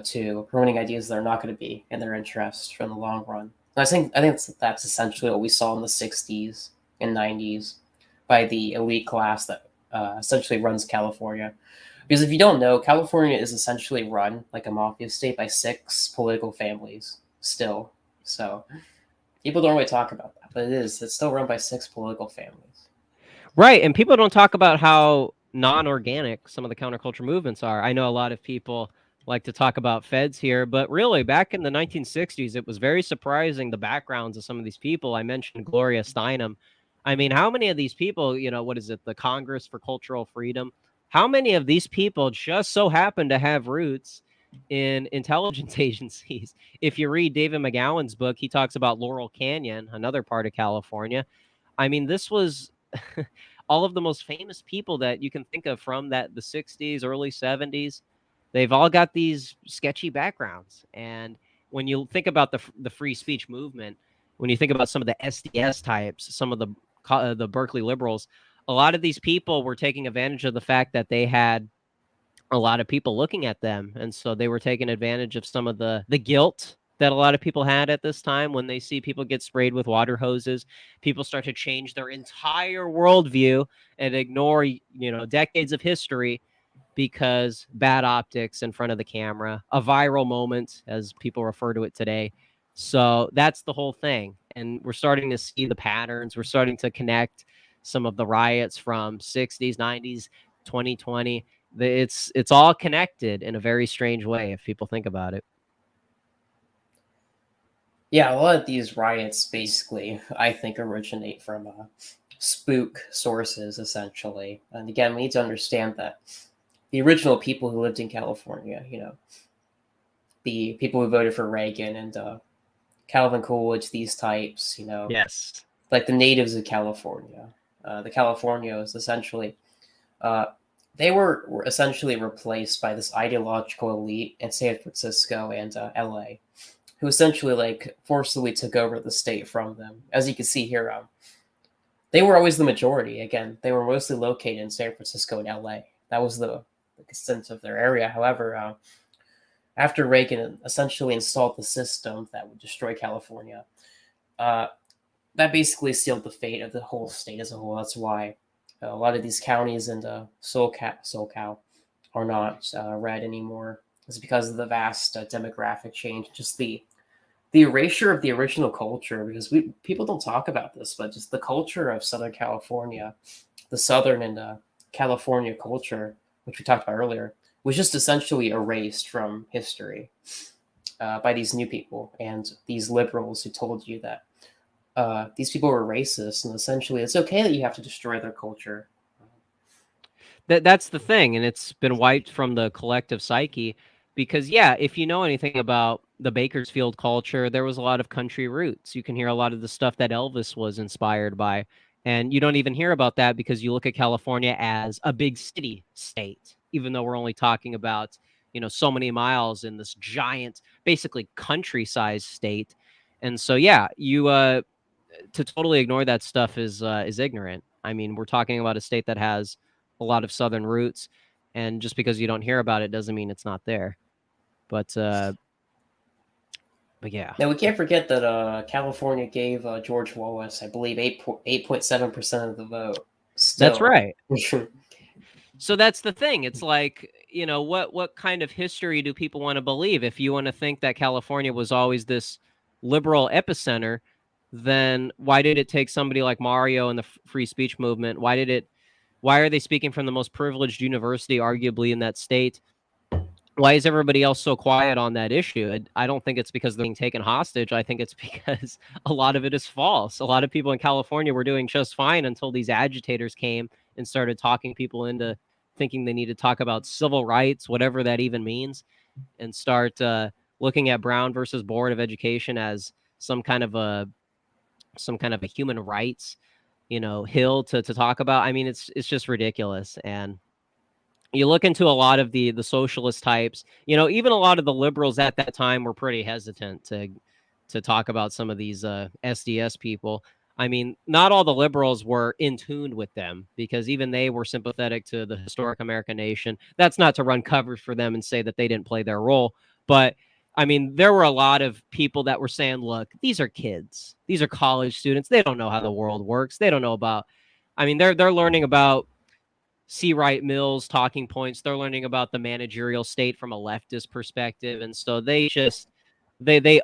to promoting ideas that are not going to be in their interest from the long run. And I think that's essentially what we saw in the '60s and '90s by the elite class that essentially runs California. Because if you don't know, California is essentially run like a mafia state by six political families still. So people don't really talk about that, but it is. It's still run by six political families. Right. And people don't talk about how non organic some of the counterculture movements are. I know a lot of people like to talk about feds here, but really back in the 1960s, it was very surprising the backgrounds of some of these people. I mentioned Gloria Steinem. I mean, how many of these people, what is it, the Congress for Cultural Freedom? How many of these people just so happen to have roots in intelligence agencies? If you read David McGowan's book, he talks about Laurel Canyon, another part of California. I mean, this was all of the most famous people that you can think of from the 60s, early 70s. They've all got these sketchy backgrounds. And when you think about the free speech movement, when you think about some of the SDS types, some of the Berkeley liberals, a lot of these people were taking advantage of the fact that they had a lot of people looking at them, and so they were taking advantage of some of the guilt that a lot of people had at this time when they see people get sprayed with water hoses. People start to change their entire worldview and ignore, decades of history because bad optics in front of the camera, a viral moment, as people refer to it today. So that's the whole thing. And we're starting to see the patterns. We're starting to connect some of the riots from 60s, 90s, 2020. It's all connected in a very strange way if people think about it. Yeah, a lot of these riots basically, I think, originate from spook sources, essentially. And again, we need to understand that the original people who lived in California, the people who voted for Reagan and Calvin Coolidge, these types, Yes. like the natives of California. The Californios essentially, uh, they were essentially replaced by this ideological elite in San Francisco and LA, who essentially like forcibly took over the state from them. As you can see here, they were always the majority. Again, they were mostly located in San Francisco and LA. That was the extent of their area. However, after Reagan essentially installed the system that would destroy California, uh, that basically sealed the fate of the whole state as a whole. That's why a lot of these counties and SoCal are not red anymore. It's because of the vast demographic change, just the erasure of the original culture. Because people don't talk about this, but just the culture of Southern California, the Southern and California culture, which we talked about earlier, was just essentially erased from history by these new people and these liberals who told you that these people were racist, and essentially it's okay that you have to destroy their culture. That's the thing, and it's been wiped from the collective psyche because, yeah, if you know anything about the Bakersfield culture, there was a lot of country roots. You can hear a lot of the stuff that Elvis was inspired by, and you don't even hear about that because you look at California as a big city state, even though we're only talking about, so many miles in this giant, basically country-sized state. And so, yeah, you to totally ignore that stuff is ignorant. I mean, we're talking about a state that has a lot of Southern roots, and just because you don't hear about it doesn't mean it's not there. But yeah, Now we can't forget that California gave George Wallace, I believe, 8.7% of the vote. that's Still, right. So that's the thing. It's like, what kind of history do people want to believe? If you want to think that California was always this liberal epicenter, then why did it take somebody like Mario and the free speech movement? Why are they speaking from the most privileged university, arguably, in that state? Why is everybody else so quiet on that issue? I don't think it's because they're being taken hostage. I think it's because a lot of it is false. A lot of people in California were doing just fine until these agitators came and started talking people into thinking they need to talk about civil rights, whatever that even means, and start looking at Brown versus Board of Education as some kind of a human rights, hill to talk about. I mean, it's just ridiculous. And you look into a lot of the socialist types, even a lot of the liberals at that time were pretty hesitant to talk about some of these SDS people. I mean, not all the liberals were in tune with them because even they were sympathetic to the historic American nation. That's not to run cover for them and say that they didn't play their role, but I mean, there were a lot of people that were saying, look, these are kids. These are college students. They don't know how the world works. They don't know about, I mean, they're learning about C. Wright Mills talking points. They're learning about the managerial state from a leftist perspective, and so they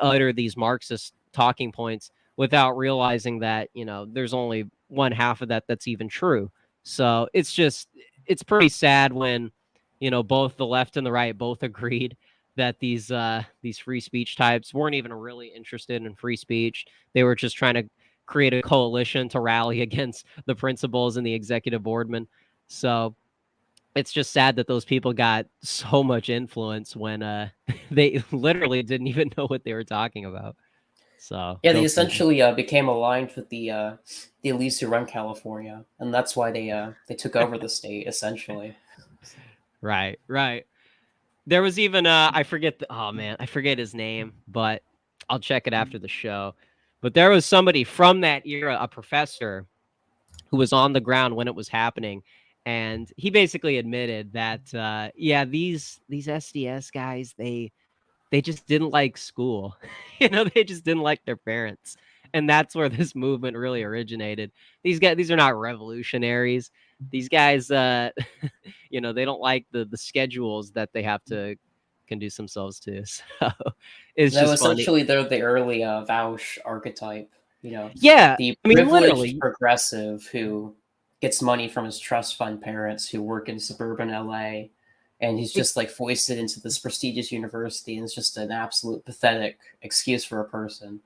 utter these Marxist talking points without realizing that there's only one half of that that's even true. So it's pretty sad when both the left and the right both agreed that these free speech types weren't even really interested in free speech. They were just trying to create a coalition to rally against the principals and the executive boardman. So it's just sad that those people got so much influence when they literally didn't even know what they were talking about. So Yeah, they go figure. essentially became aligned with the elites who run California, and that's why they took over the state essentially. Right, right. There was even I forget oh man, I forget his name, but I'll check it after the show. But there was somebody from that era, a professor who was on the ground when it was happening, and he basically admitted that yeah, these SDS guys, they just didn't like school. They just didn't like their parents. And that's where this movement really originated. These are not revolutionaries. These guys they don't like the schedules that they have to conduce themselves to. So it's No, just funny. essentially they're the early Vaush archetype. Yeah, The I mean privileged literally. progressive who gets money from his trust fund parents who work in suburban LA, and he's just like foisted into this prestigious university, and it's just an absolute pathetic excuse for a person.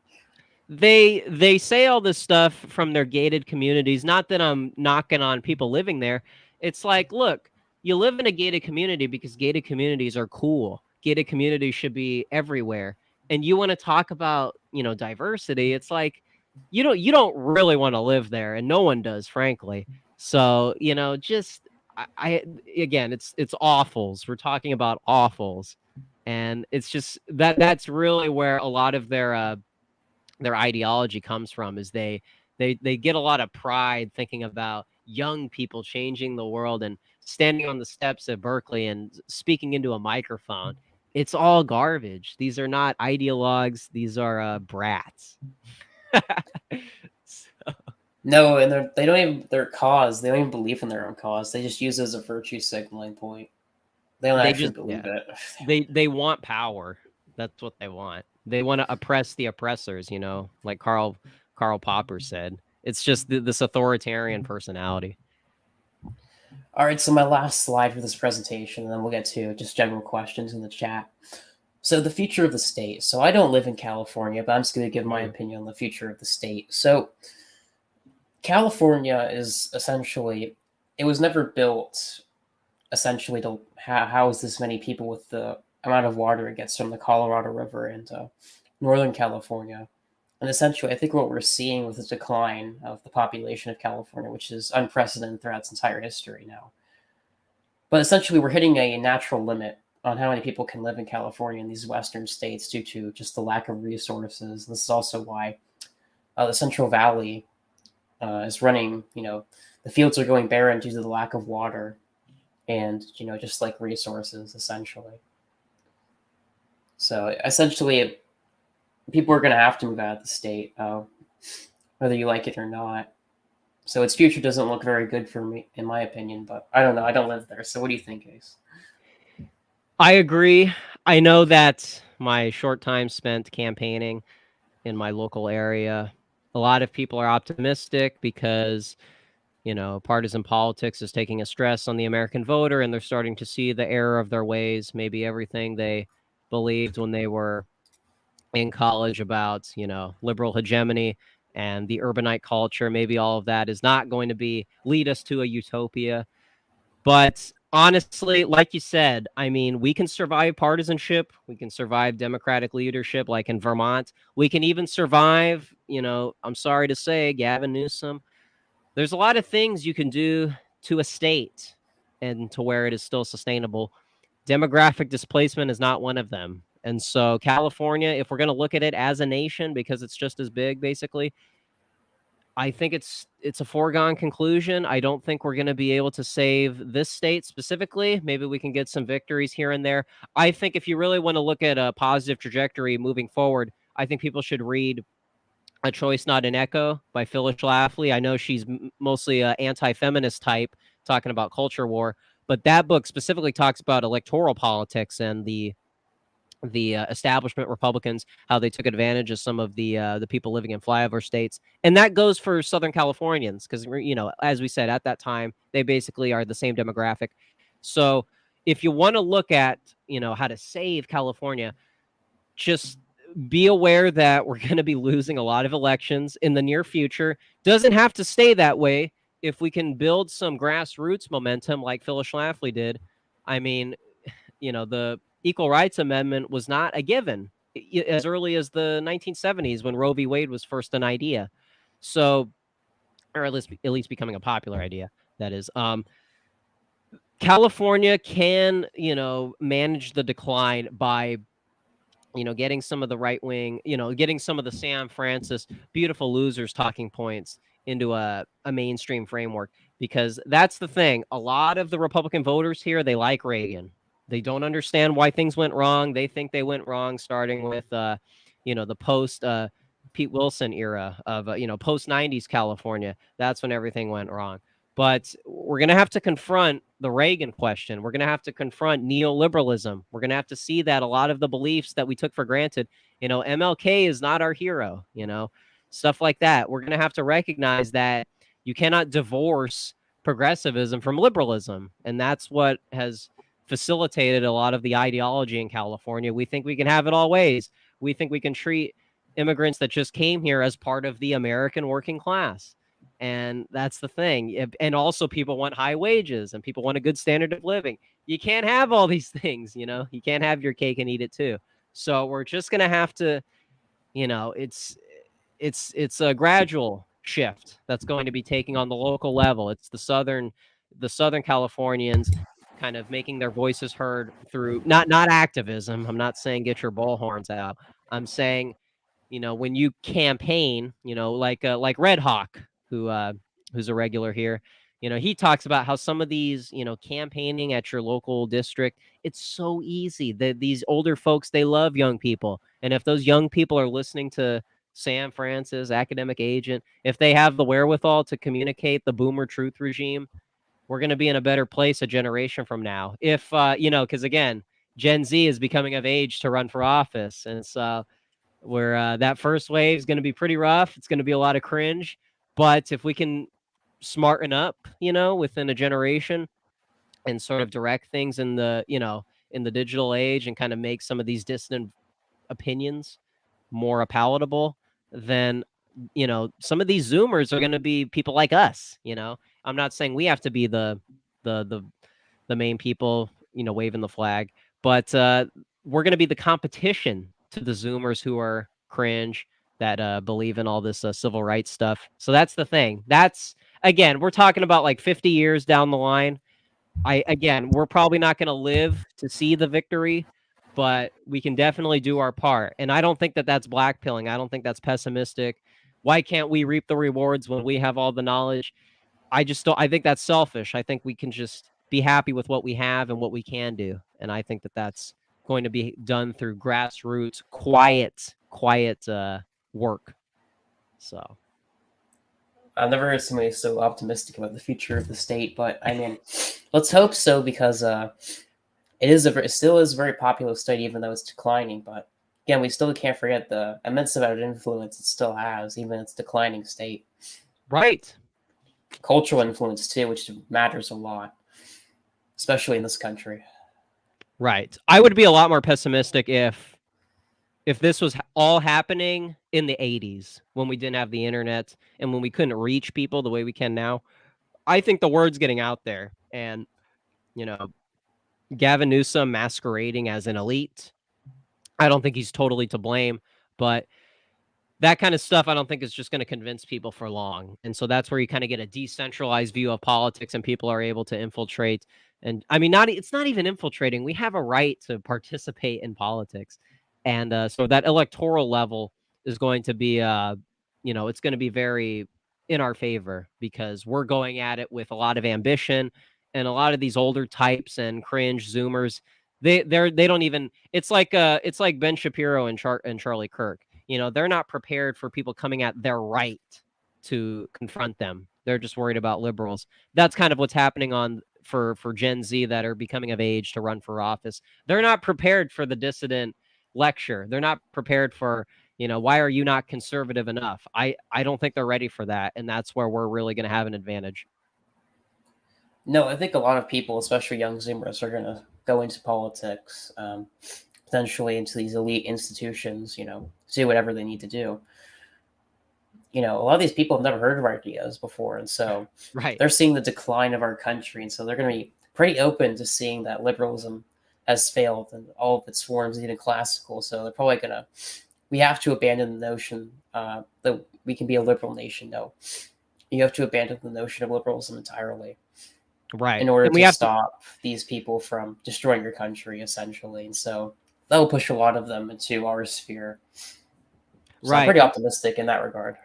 They say all this stuff from their gated communities. Not that I'm knocking on people living there. It's like, look, you live in a gated community because gated communities are cool. gated community should be everywhere. And you want to talk about, diversity. It's like you don't really want to live there, and no one does, frankly. So, just I again, it's awfuls. We're talking about awfuls. And it's just that's really where a lot of their ideology comes from, is they get a lot of pride thinking about young people changing the world and standing on the steps at Berkeley and speaking into a microphone. It's all garbage. These are not ideologues. These are brats. No, and they don't even their cause. They don't even believe in their own cause. They just use it as a virtue signaling point. They don't They actually just believe yeah. it. They want power. That's what they want. They want to oppress the oppressors, like Karl Popper said. It's just this authoritarian personality. All right, so my last slide for this presentation, and then we'll get to just general questions in the chat. So the future of the state. So I don't live in California, but I'm just going to give my opinion on the future of the state. So California is essentially, it was never built essentially to house this many people with the amount of water it gets from the Colorado River into Northern California. And essentially, I think what we're seeing with the decline of the population of California, which is unprecedented throughout its entire history now. But essentially, we're hitting a natural limit on how many people can live in California and these western states due to just the lack of resources. This is also why the Central Valley is running, the fields are going barren due to the lack of water and, just like resources, essentially. So essentially, people are going to have to move out of the state, whether you like it or not. So its future doesn't look very good for me, in my opinion, but I don't know. I don't live there. So what do you think, Ace? I agree. I know that my short time spent campaigning in my local area, a lot of people are optimistic because, partisan politics is taking a stress on the American voter, and they're starting to see the error of their ways. Maybe everything they believed when they were in college about, liberal hegemony and the urbanite culture, maybe all of that is not going to lead us to a utopia. But honestly, like you said, I mean, we can survive partisanship. We can survive democratic leadership, like in Vermont. We can even survive, I'm sorry to say, Gavin Newsom. There's a lot of things you can do to a state and to where it is still sustainable. Demographic displacement is not one of them. And so California, if we're going to look at it as a nation, because it's just as big, basically, I think it's a foregone conclusion. I don't think we're going to be able to save this state specifically. Maybe we can get some victories here and there. I think if you really want to look at a positive trajectory moving forward, I think people should read A Choice Not an Echo by Phyllis Schlafly. I know she's mostly an anti-feminist type talking about culture war, but that book specifically talks about electoral politics and the establishment Republicans, how they took advantage of some of the people living in flyover states, and that goes for Southern Californians because as we said at that time, they basically are the same demographic. So if you want to look at how to save California, just be aware that we're going to be losing a lot of elections in the near future. Doesn't have to stay that way. If we can build some grassroots momentum like Phyllis Schlafly did, I mean, the Equal Rights Amendment was not a given as early as the 1970s when Roe v. Wade was first an idea. So, or at least becoming a popular idea, that is. California can, manage the decline by getting some of the right wing, getting some of the Sam Francis beautiful losers talking points into a mainstream framework, because that's the thing. A lot of the Republican voters here, they like Reagan. They don't understand why things went wrong. They think they went wrong starting with, the post Pete Wilson era of, post 90s California. That's when everything went wrong. But we're going to have to confront the Reagan question. We're going to have to confront neoliberalism. We're going to have to see that a lot of the beliefs that we took for granted, MLK is not our hero, stuff like that. We're going to have to recognize that you cannot divorce progressivism from liberalism. And that's what has facilitated a lot of the ideology in California. We think we can have it all ways. We think we can treat immigrants that just came here as part of the American working class. And that's the thing. And also people want high wages and people want a good standard of living. You can't have all these things, you know. You can't have your cake and eat it too. So we're just going to have to, you know, it's a gradual shift that's going to be taking on the local level. It's the Southern Californians kind of making their voices heard through not activism. I'm not saying get your bullhorns out. I'm saying, you know, when you campaign, you know, like Red Hawk, who's a regular here, you know, he talks about how some of these, you know, campaigning at your local district, it's so easy. These older folks, they love young people. And if those young people are listening to Sam Francis, academic agent, if they have the wherewithal to communicate the boomer truth regime, we're going to be in a better place a generation from now. If, you know, because again, Gen Z is becoming of age to run for office. And so where that first wave is going to be pretty rough. It's going to be a lot of cringe. But if we can smarten up, you know, within a generation and sort of direct things in the, you know, in the digital age and kind of make some of these dissident opinions more palatable, then, you know, some of these Zoomers are going to be people like us, you know. I'm not saying we have to be the the the main people, you know, waving the flag, but we're going to be the competition to the Zoomers who are cringe that believe in all this civil rights stuff. So that's the thing. That's again, we're talking about like 50 years down the line. We're probably not going to live to see the victory, but we can definitely do our part. And I don't think that that's blackpilling. I don't think that's pessimistic. Why can't we reap the rewards when we have all the knowledge? I just don't. I think that's selfish. I think we can just be happy with what we have and what we can do. And I think that that's going to be done through grassroots, quiet work. So I've never heard somebody so optimistic about the future of the state, but I mean, let's hope so because it still is a very popular state, even though it's declining. But again, we still can't forget the immense amount of influence it still has, even its declining state. right. Cultural influence too, which matters a lot, especially in this country. Right. I would be a lot more pessimistic if this was all happening in the 80s when we didn't have the internet and when we couldn't reach people the way we can now. I think the word's getting out there and, you know, Gavin Newsom masquerading as an elite. I don't think he's totally to blame, but that kind of stuff I don't think is just going to convince people for long. And so that's where you kind of get a decentralized view of politics and people are able to infiltrate. And I mean, it's not even infiltrating. We have a right to participate in politics. And so that electoral level is going to be, you know, it's going to be very in our favor because we're going at it with a lot of ambition and a lot of these older types and cringe Zoomers. They don't even. It's like Ben Shapiro and Charlie Kirk. You know, they're not prepared for people coming at their right to confront them. They're just worried about liberals. That's kind of what's happening for Gen Z that are becoming of age to run for office. They're not prepared for the dissident lecture. They're not prepared for, you know, why are you not conservative enough? I don't think they're ready for that, and that's where we're really going to have an advantage. No, I think a lot of people, especially young Zoomers, are going to go into politics, potentially into these elite institutions, you know, do whatever they need to do. You know, a lot of these people have never heard of our ideas before. And so Right. they're seeing the decline of our country. And so they're going to be pretty open to seeing that liberalism has failed in all of its forms, even classical. So they're probably going to, we have to abandon the notion that we can be a liberal nation. No, you have to abandon the notion of liberalism entirely Right. in order And we to have to. stop these people from destroying your country, essentially. And so that will push a lot of them into our sphere. So I'm Right. pretty optimistic in that regard.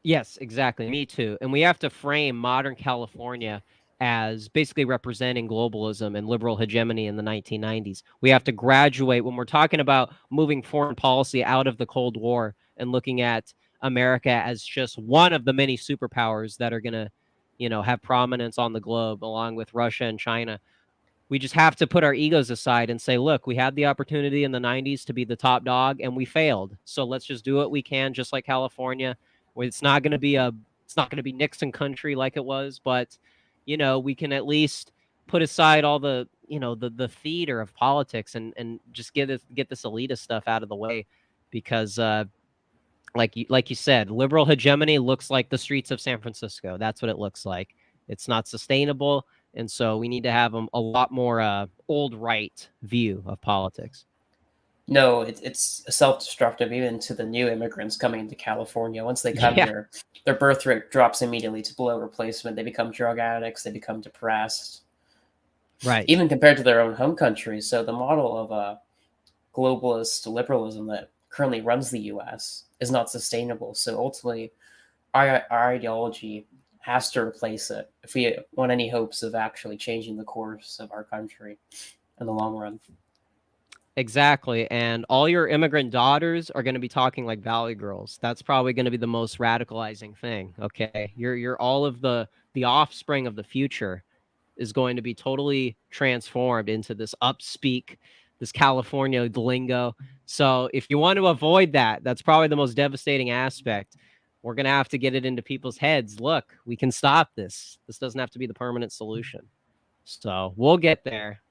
Yes, exactly. Me too. And we have to frame modern California as basically representing globalism and liberal hegemony in the 1990s. We have to graduate when we're talking about moving foreign policy out of the Cold War and looking at America as just one of the many superpowers that are going to, you know, have prominence on the globe along with Russia and China. We just have to put our egos aside and say, look, we had the opportunity in the 90s to be the top dog and we failed. So let's just do what we can, just like California. It's not going to be Nixon country like it was, but you know, we can at least put aside all the, you know, the theater of politics and just get this elitist stuff out of the way because like you said, liberal hegemony looks like the streets of San Francisco. That's what it looks like. It's not sustainable, and so we need to have a lot more old right view of politics. No, it's self-destructive even to the new immigrants coming to California. Once they come Yeah, here, their birth rate drops immediately to below replacement. They become drug addicts. They become depressed, right. even compared to their own home country. So the model of globalist liberalism that currently runs the U.S. is not sustainable. So ultimately, our ideology has to replace it if we want any hopes of actually changing the course of our country in the long run. Exactly. And all your immigrant daughters are going to be talking like Valley girls. That's probably going to be the most radicalizing thing. Okay. You're all of the offspring of the future is going to be totally transformed into this upspeak, this California lingo. So if you want to avoid that, that's probably the most devastating aspect. We're going to have to get it into people's heads. Look, we can stop this. This doesn't have to be the permanent solution. So we'll get there.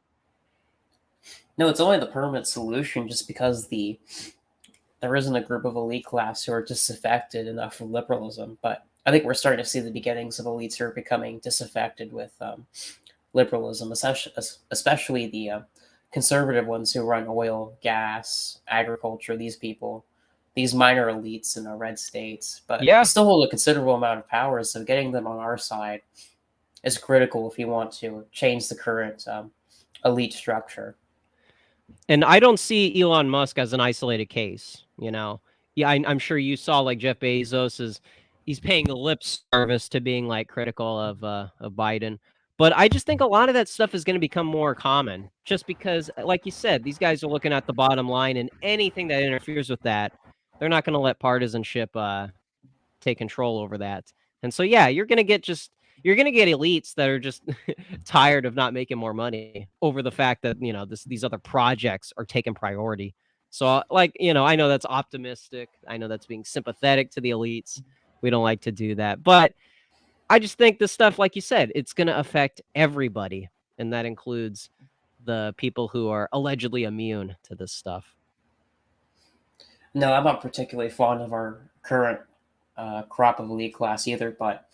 No, it's only the permanent solution just because there isn't a group of elite class who are disaffected enough from liberalism. But I think we're starting to see the beginnings of elites who are becoming disaffected with liberalism, especially the conservative ones who run oil, gas, agriculture. These people, these minor elites in the red states, but they Yeah. still hold a considerable amount of power. So getting them on our side is critical if you want to change the current elite structure. And I don't see Elon Musk as an isolated case. Yeah, I'm sure you saw like Jeff Bezos is he's paying a lip service to being like critical of Biden. But I just think a lot of that stuff is going to become more common, just because, like you said, these guys are looking at the bottom line, and anything that interferes with that, they're not going to let partisanship take control over that. And so, yeah, you're gonna get elites that are just tired of not making more money over the fact that these other projects are taking priority. So, I know that's optimistic. I know that's being sympathetic to the elites. We don't like to do that, but I just think this stuff, like you said, it's gonna affect everybody, and that includes the people who are allegedly immune to this stuff. No, I'm not particularly fond of our current crop of elite class either, but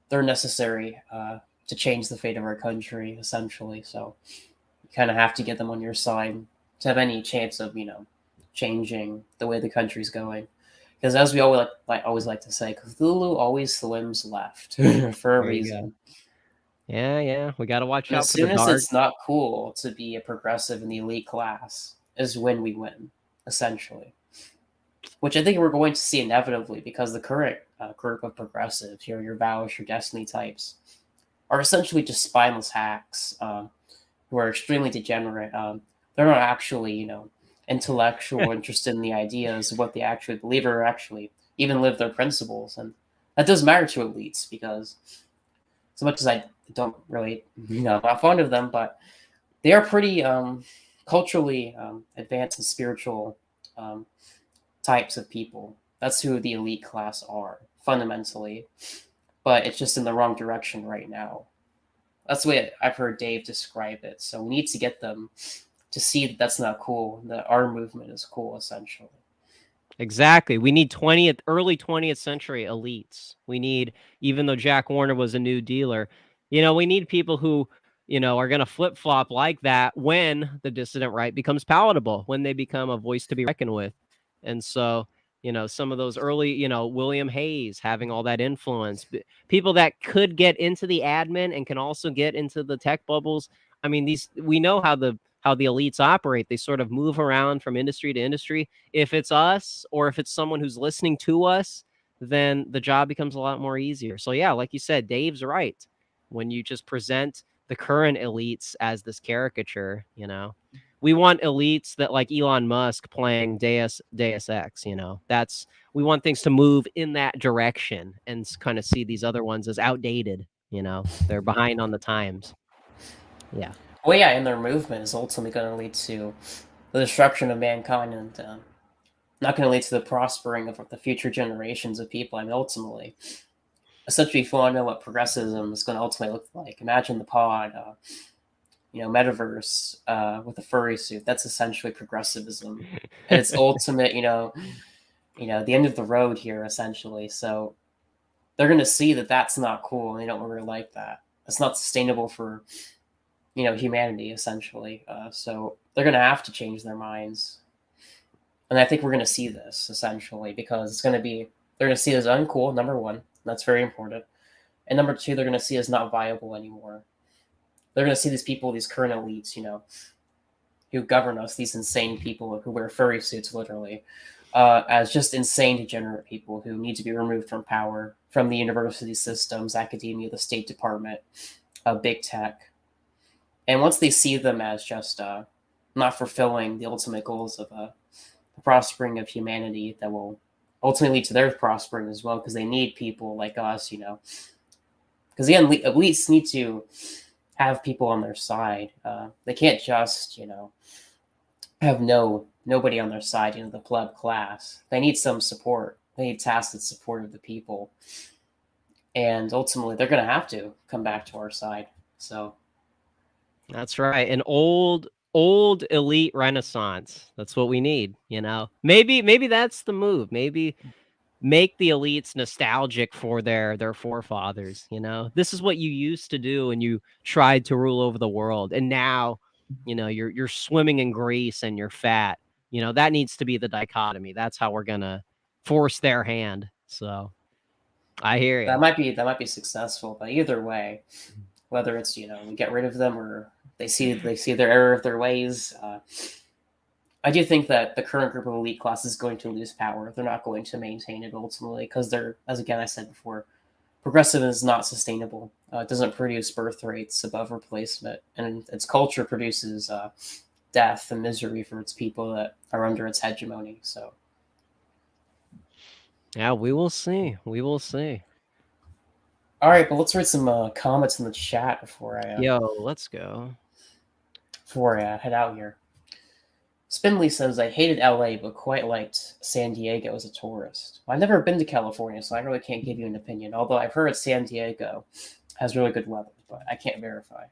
they're necessary to change the fate of our country, essentially. So you kind of have to get them on your side to have any chance of changing the way the country's going. Because as we always like to say, Cthulhu always swims left for a There you go. reason. Yeah, yeah, we got to watch And out as for the soon as dark. it's not cool to be a progressive in the elite class, is when we win, essentially. Which I think we're going to see inevitably because the current group of progressives, your Vouch, your Destiny types, are essentially just spineless hacks who are extremely degenerate. They're not actually, intellectual, interested in the ideas of what they actually believe or actually even live their principles. And that does matter to elites because, as much as I don't really, I'm not fond of them, but they are pretty culturally advanced and spiritual um, types of people. That's who the elite class are, fundamentally. But it's just in the wrong direction right now. That's the way I've heard Dave describe it. So we need to get them to see that that's not cool, that our movement is cool, essentially. Exactly. We need early 20th century elites. We need, even though Jack Warner was a new dealer, we need people who, are going to flip flop like that when the dissident right becomes palatable, when they become a voice to be reckoned with. And so, some of those early, William Hayes having all that influence, people that could get into the admin and can also get into the tech bubbles. I mean, we know how the elites operate. They sort of move around from industry to industry. If it's us or if it's someone who's listening to us, then the job becomes a lot more easier. So yeah, like you said, Dave's right. When you just present the current elites as this caricature, we want elites that like Elon Musk playing Deus Ex, that's we want things to move in that direction and kind of see these other ones as outdated, they're behind on the times. Yeah. Well, yeah, and their movement is ultimately going to lead to the destruction of mankind and not going to lead to the prospering of the future generations of people. I mean, ultimately, essentially, if you want to know what progressivism is going to ultimately look like, imagine the pod, metaverse with a furry suit. That's essentially progressivism, and its ultimate, the end of the road here, essentially. So they're going to see that that's not cool, and they don't really like that. It's not sustainable for humanity, essentially. So they're going to have to change their minds, and I think we're going to see this essentially because it's going to be they're going to see it as uncool. Number one, that's very important, and number two, they're going to see it as not viable anymore. They're going to see these people, these current elites, who govern us, these insane people who wear furry suits, literally, as just insane, degenerate people who need to be removed from power, from the university systems, academia, the State Department, big tech. And once they see them as just not fulfilling the ultimate goals of the prospering of humanity that will ultimately lead to their prospering as well, because they need people like us, because again, elites need to have people on their side. They can't just, have nobody on their side, the pleb class. They need some support. They need tacit support of the people. And ultimately, they're going to have to come back to our side. So That's right. An old elite renaissance. That's what we need, Maybe that's the move. Maybe make the elites nostalgic for their forefathers, This is what you used to do when you tried to rule over the world. And now, you're swimming in grease and you're fat. That needs to be the dichotomy. That's how we're going to force their hand. So I hear you. that might be successful, but either way, whether it's we get rid of them or they see their error of their ways, I do think that the current group of elite class is going to lose power. They're not going to maintain it ultimately because they're, as again I said before, progressive is not sustainable. It doesn't produce birth rates above replacement, and its culture produces death and misery for its people that are under its hegemony. So Yeah, we will see. We will see. all right, but let's read some comments in the chat Yo, let's go. before I head out here. Spindley says, I hated LA, but quite liked San Diego as a tourist. Well, I've never been to California, so I really can't give you an opinion, although I've heard San Diego has really good weather, but I can't verify.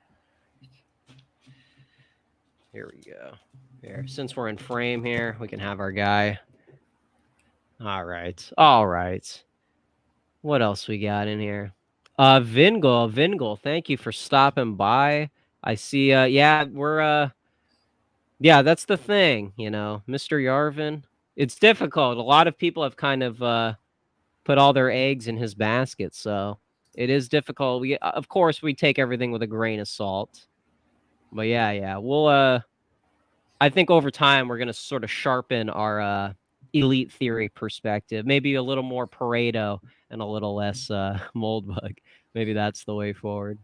Here we go. Here, since we're in frame here, we can have our guy. All right. All right. What else we got in here? Vingel, thank you for stopping by. I see yeah, we're yeah, that's the thing, Mr. Yarvin. It's difficult. A lot of people have kind of put all their eggs in his basket, so it is difficult. We of course we take everything with a grain of salt. But yeah. We'll I think over time we're going to sort of sharpen our elite theory perspective. Maybe a little more Pareto and a little less Moldbug. Maybe that's the way forward.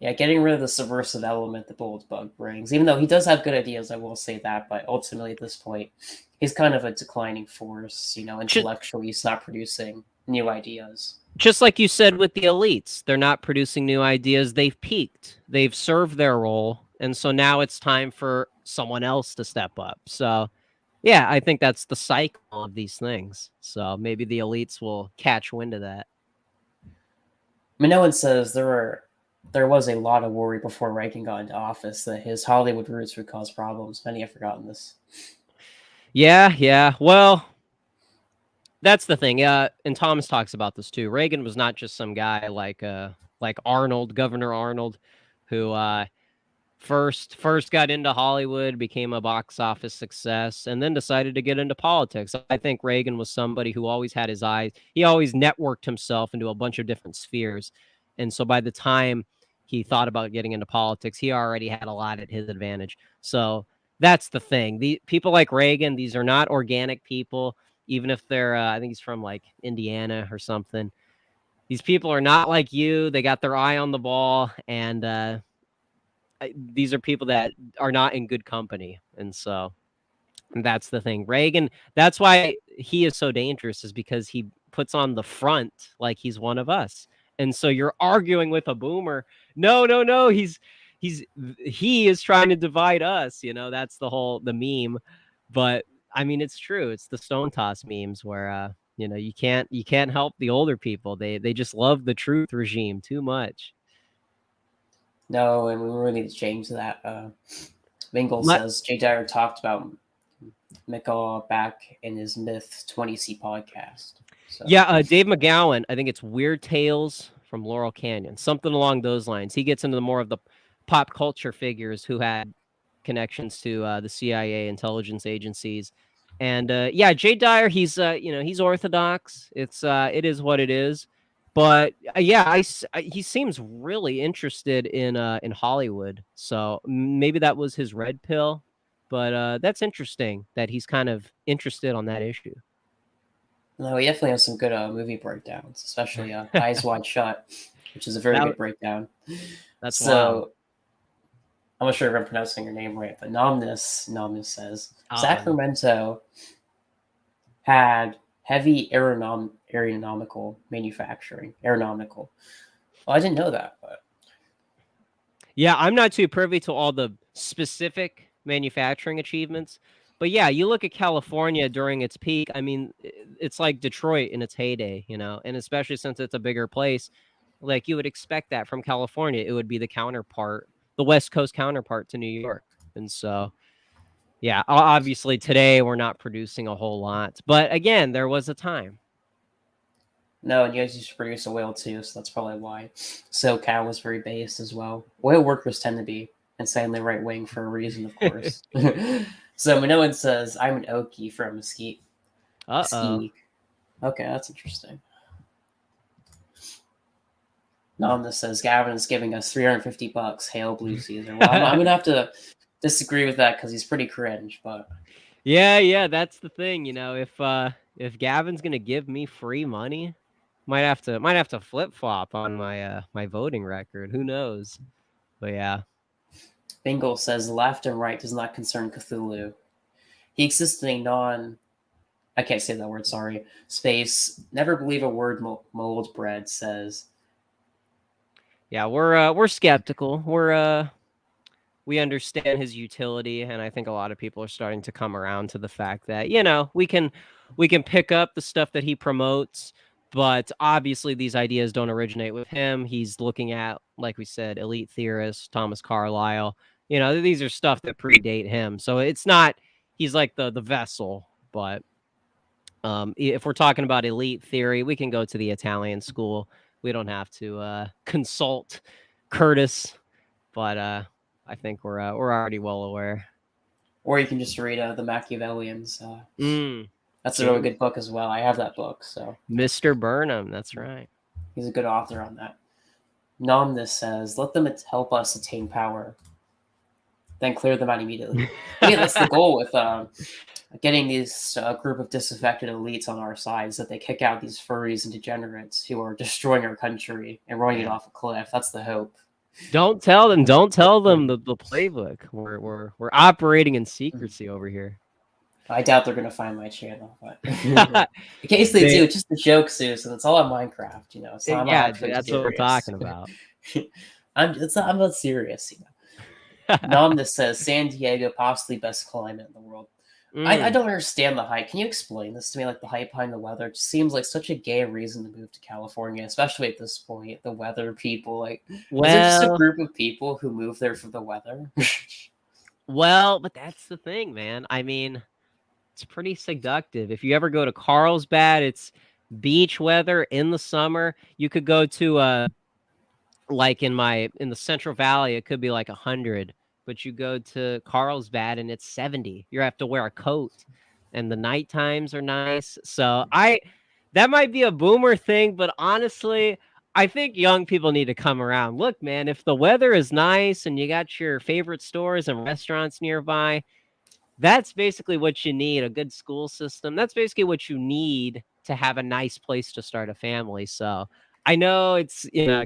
Yeah, getting rid of the subversive element that Boldbug brings, even though he does have good ideas, I will say that, but ultimately at this point, he's kind of a declining force, intellectually, he's not producing new ideas. Just like you said with the elites, they're not producing new ideas. They've peaked. They've served their role. And so now it's time for someone else to step up. So, yeah, I think that's the cycle of these things. So maybe the elites will catch wind of that. Minoan says there was a lot of worry before Reagan got into office that his Hollywood roots would cause problems. Many have forgotten this. Yeah. Well, that's the thing. And Thomas talks about this too. Reagan was not just some guy like Arnold, Governor Arnold, who first got into Hollywood, became a box office success, and then decided to get into politics. I think Reagan was somebody who always had his eyes. He always networked himself into a bunch of different spheres. And so by the time he thought about getting into politics, he already had a lot at his advantage. So that's the thing. The people like Reagan, these are not organic people, even if they're I think he's from like Indiana or something. These people are not like you. They got their eye on the ball, and these are people that are not in good company. And so that's the thing. Reagan, that's why he is so dangerous, is because he puts on the front like he's one of us. And so you're arguing with a boomer. No. He is trying to divide us. That's the meme. But I mean, it's true. It's the stone toss memes where, you can't help the older people. They just love the truth regime too much. No, and we really need to change that. Mingle says Jay Dyer talked about McCall back in his Myth 20C podcast. So Yeah, Dave McGowan, I think it's Weird Tales from Laurel Canyon, something along those lines. He gets into the more of the pop culture figures who had connections to the CIA intelligence agencies. And yeah, Jay Dyer, he's orthodox. It is what it is. But yeah, he seems really interested in Hollywood. So maybe that was his red pill. But that's interesting that he's kind of interested on that issue. no, he definitely has some good movie breakdowns, especially Eyes Wide Shut, which is a very That good breakdown. that's wild. So I'm not sure if I'm pronouncing your name right, but Nomnus says Uh-oh. Sacramento had heavy aeronautical manufacturing. Aeronautical. Well, I didn't know that, but Yeah, I'm not too privy to all the specific manufacturing achievements. But yeah, you look at California during its peak. I mean, it's like Detroit in its heyday, and especially since it's a bigger place, like you would expect that from California. It would be the counterpart, the West Coast counterpart to New York. And so, yeah, obviously today we're not producing a whole lot. But again, there was a time. no, and you guys used to produce oil too, so that's probably why. SoCal was very based as well. Oil workers tend to be insanely right wing for a reason, of course. So Minoan says, I'm an Okie from Mesquite. Uh-oh. Mesquite. Okay, that's interesting. Namna says Gavin is giving us $350. Hail Blue Caesar. Well, I'm gonna have to disagree with that because he's pretty cringe, but Yeah, that's the thing, if Gavin's gonna give me free money, might have to flip-flop on my voting record. Who knows? But yeah. Bingle says left and right does not concern Cthulhu. He exists in a I can't say that word, sorry. Space. Never believe a word mold bread says. Yeah, we're skeptical. We understand his utility, and I think a lot of people are starting to come around to the fact that, we can pick up the stuff that he promotes, but obviously these ideas don't originate with him. He's looking at, like we said, elite theorists, Thomas Carlyle. These are stuff that predate him. So it's not he's like the vessel, but if we're talking about elite theory, we can go to the Italian school. We don't have to consult Curtis, but I think we're already well aware. Or you can just read The Machiavellians. Mm, That's a really James good book as well. I have that book, so Mr. Burnham, that's right. he's a good author on that. Nomnus says, let them help us attain power, then clear them out immediately. But yeah, that's the goal with getting these group of disaffected elites on our side, is that they kick out these furries and degenerates who are destroying our country and running it off a cliff. That's the hope. Don't tell them the playbook. We're operating in secrecy over here. I doubt they're gonna find my channel, but in case they do, it's just a joke, Susan. It's all on Minecraft, It's not, I'm not Yeah, actually that's what we're serious. talking about. I'm not serious, Nomnus says San Diego possibly best climate in the world. I Mm. don't understand the hype. Can you explain this to me? Like the hype behind the weather, it just seems like such a gay reason to move to California, especially at this point. The weather people, like, is there just a Well, group of people who move there for the weather? but that's the thing, man. I mean, it's pretty seductive. If you ever go to Carlsbad, it's beach weather in the summer. You could go to like in the Central Valley, it could be like 100, but you go to Carlsbad and it's 70. You have to wear a coat, and the night times are nice. So that might be a boomer thing, but honestly, I think young people need to come around. Look, man, if the weather is nice and you got your favorite stores and restaurants nearby, that's basically what you need, a good school system. That's basically what you need to have a nice place to start a family. So I know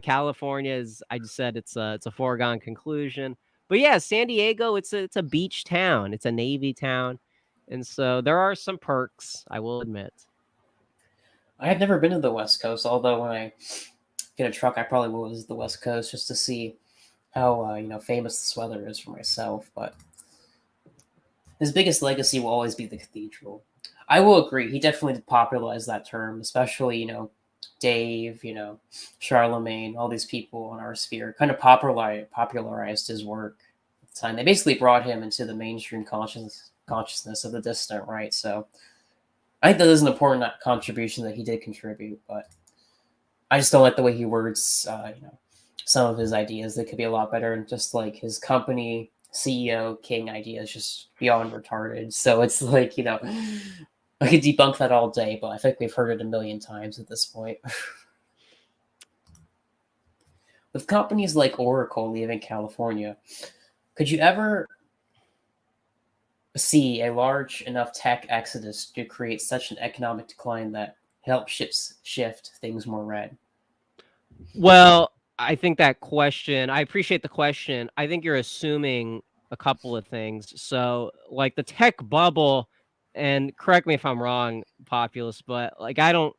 California is, I just said it's a foregone conclusion. But yeah, San Diego, it's a beach town. It's a Navy town. And so there are some perks, I will admit. I have never been to the West Coast, although when I get a truck, I probably will visit the West Coast just to see how famous this weather is for myself. But his biggest legacy will always be the cathedral. I will agree. He definitely popularized that term, especially, Dave, Charlemagne, all these people in our sphere kind of popularized his work at the time. They basically brought him into the mainstream consciousness of the dissident, right? So I think that is an important contribution that he did contribute, but I just don't like the way he words, some of his ideas. They could be a lot better, and just like his company CEO King idea is just beyond retarded. So it's like, I could debunk that all day, but I think we've heard it a million times at this point. With companies like Oracle leaving California, could you ever see a large enough tech exodus to create such an economic decline that helps shift things more red? Well, I think that question, I appreciate the question. I think you're assuming a couple of things. So, like the tech bubble, and correct me if I'm wrong, Populous, but like I don't,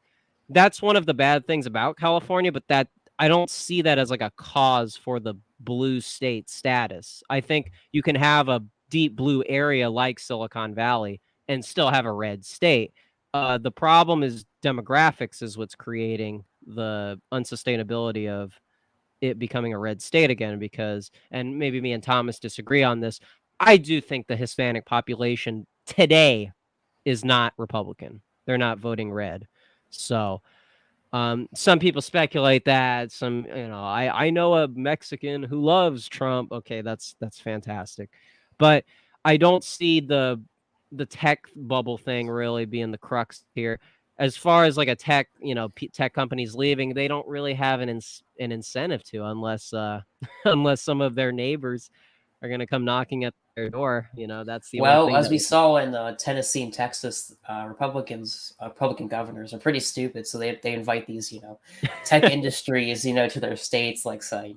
that's one of the bad things about California, but that I don't see that as like a cause for the blue state status. I think you can have a deep blue area like Silicon Valley and still have a red state. The problem is demographics is what's creating the unsustainability of it becoming a red state again, because, and maybe me and Thomas disagree on this, I do think the Hispanic population today is not Republican. They're not voting red. So some people speculate that some, I know a Mexican who loves Trump. Okay, that's fantastic, but I don't see the tech bubble thing really being the crux here. As far as like a tech, tech companies leaving, they don't really have an incentive to, unless unless some of their neighbors are going to come knocking at their door. That's the only Well, thing as that we would. saw in Tennessee and Texas, Republican governors are pretty stupid. So they invite these, tech industries, to their states, like, say,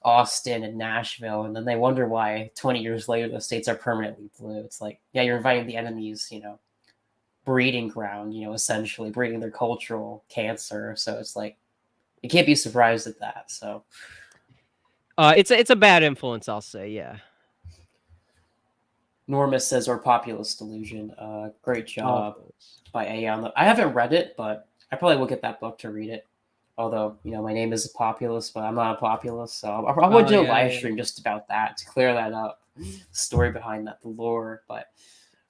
Austin and Nashville, and then they wonder why 20 years later those states are permanently blue. It's like, yeah, you're inviting the enemy's, breeding ground, essentially breeding their cultural cancer. So it's like you can't be surprised at that. So It's a bad influence, I'll say. Yeah. Norma says, or populist delusion. Great Of job course. by A. I haven't read it, but I probably will get that book to read it. Although, my name is a populist, but I'm not a populist, so I would Oh do a yeah, live yeah. stream just about that to clear that up, the story behind that, the lore. But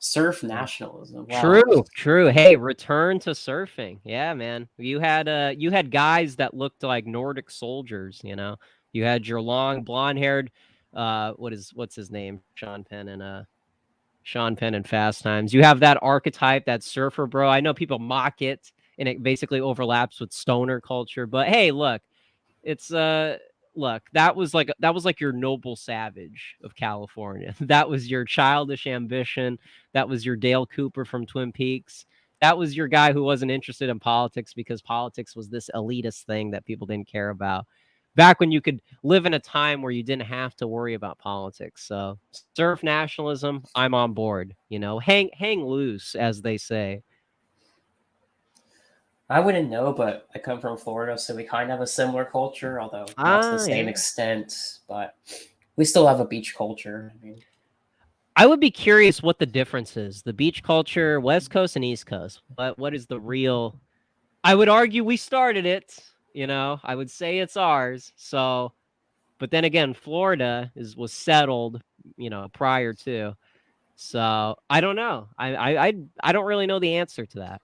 surf Yeah. nationalism, wow. True, true. Hey, return to surfing. Yeah, man. You had guys that looked like Nordic soldiers, you know. You had your long blonde-haired what's his name? Sean Penn in Fast Times. You have that archetype, that surfer bro. I know people mock it and it basically overlaps with stoner culture, but hey, look, it's look, that was like your noble savage of California. That was your childish ambition. That was your Dale Cooper from Twin Peaks. That was your guy who wasn't interested in politics because politics was this elitist thing that people didn't care about. Back when you could live in a time where you didn't have to worry about politics. So surf nationalism, I'm on board. Hang loose, as they say. I wouldn't know, but I come from Florida, so we kind of have a similar culture, although not to the Ah, same yeah. extent. But we still have a beach culture. I mean, I would be curious what the difference is. The beach culture, West Coast and East Coast. What is the real? I would argue we started it, I would say it's ours. So, but then again, Florida was settled, prior to. So, I don't know. I don't really know the answer to that.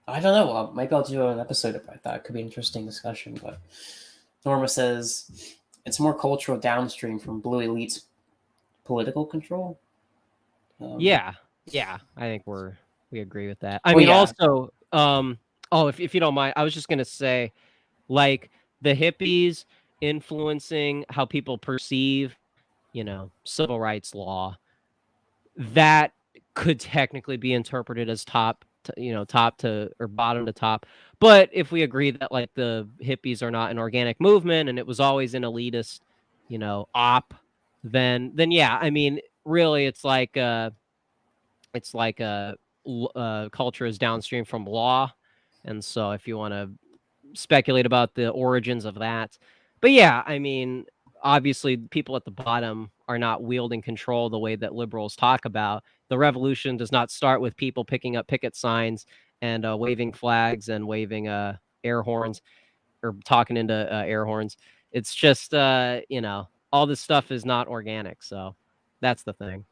I don't know. Maybe I'll do an episode about that. It could be an interesting discussion. But Norma says it's more cultural downstream from blue elites' political control. Um, Yeah. Yeah, I think we agree with that. I well, mean, yeah, also, oh, if you don't mind, I was just going to say, like, the hippies influencing how people perceive, civil rights law, that could technically be interpreted as top to or bottom to top. But if we agree that like the hippies are not an organic movement and it was always an elitist, op, then yeah, I mean, really, it's like culture is downstream from law, and so if you want to speculate about the origins of that. But yeah, I mean, obviously, people at the bottom are not wielding control the way that liberals talk about. The revolution does not start with people picking up picket signs and waving flags and waving air horns or talking into air horns. It's just, all this stuff is not organic. So That's the thing.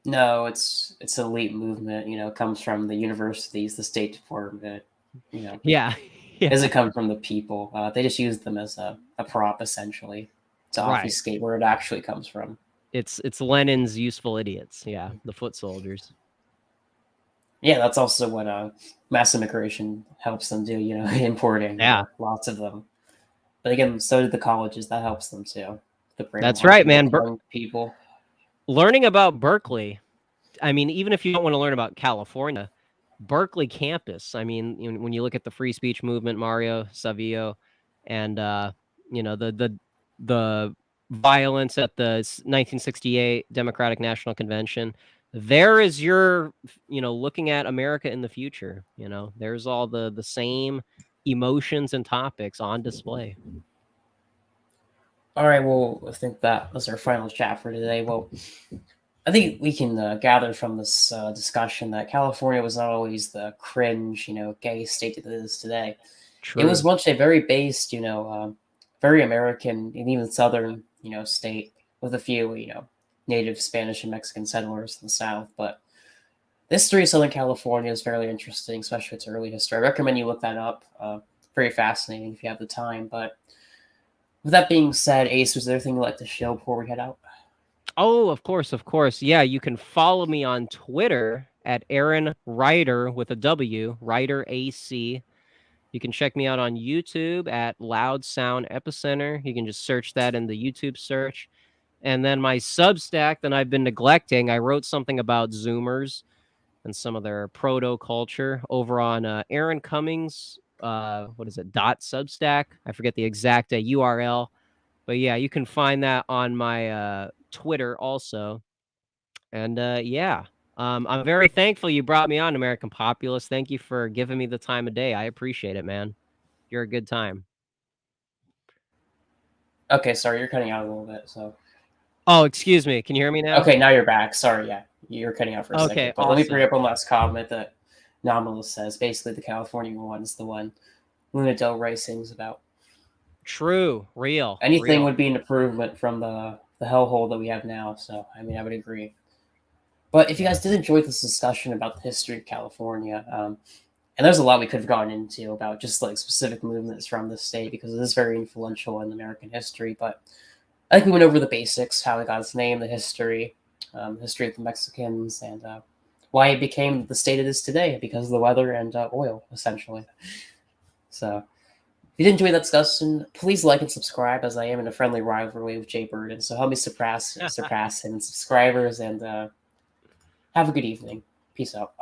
No, it's an elite movement. It comes from the universities, the State Department. You know, Yeah. it Yeah. doesn't come from the people. They just use them as a prop, essentially, to Right. obfuscate where it actually comes from. It's Lenin's useful idiots. Yeah, the foot soldiers. Yeah, that's also what mass immigration helps them do. Importing Yeah, lots of them. But again, so did the colleges. That helps them too. The that's right, brainwashing of man. young people. Learning about Berkeley. I mean, even if you don't want to learn about California, Berkeley campus. I mean, when you look at the free speech movement, Mario Savio, and the violence at the 1968 Democratic National Convention, there is your looking at America in the future. There's all the same emotions and topics on display. All right, well, I think that was our final chat for today. Well, I think we can gather from this discussion that California was not always the cringe, gay state that it is today. It was True. once a very based, very American and even southern, state with a few, native Spanish and Mexican settlers in the South. But the history of Southern California is fairly interesting, especially its early history. I recommend you look that up. Very fascinating if you have the time. But with that being said, Ace, was there anything you'd like to show before we head out? Oh, of course, of course. Yeah, you can follow me on Twitter at Aaron Ryder with a W, Ryder AC. You can check me out on YouTube at Loud Sound Epicenter. You can just search that in the YouTube search. And then my Substack that I've been neglecting, I wrote something about Zoomers and some of their proto culture over on Aaron Cummings. What is it? Substack. I forget the exact URL, but yeah, you can find that on my Twitter also. And yeah, I'm very thankful you brought me on, American Populist. Thank you for giving me the time of day. I appreciate it, man. You're a good time. Okay, sorry, you're cutting out a little bit. So, Oh, excuse me. Can you hear me now? okay, now you're back. Sorry, yeah, you're cutting out for a Okay, second. But let me bring awesome. up one last comment that Nominalist says. Basically, the California one is the one Luna Del Rey sings about. True, real, Anything real. would be an improvement from the hellhole that we have now. So, I mean, I would agree. But if you guys did Yes. enjoy this discussion about the history of California, and there's a lot we could have gone into about just like specific movements from the state because it is very influential in American history. But I think we went over the basics, how it got its name, the history of the Mexicans, and why it became the state it is today because of the weather and oil, essentially. So, if you did enjoy that discussion, please like and subscribe, as I am in a friendly rivalry with Jay Burden. So help me surpass him in subscribers, and have a good evening. Peace out.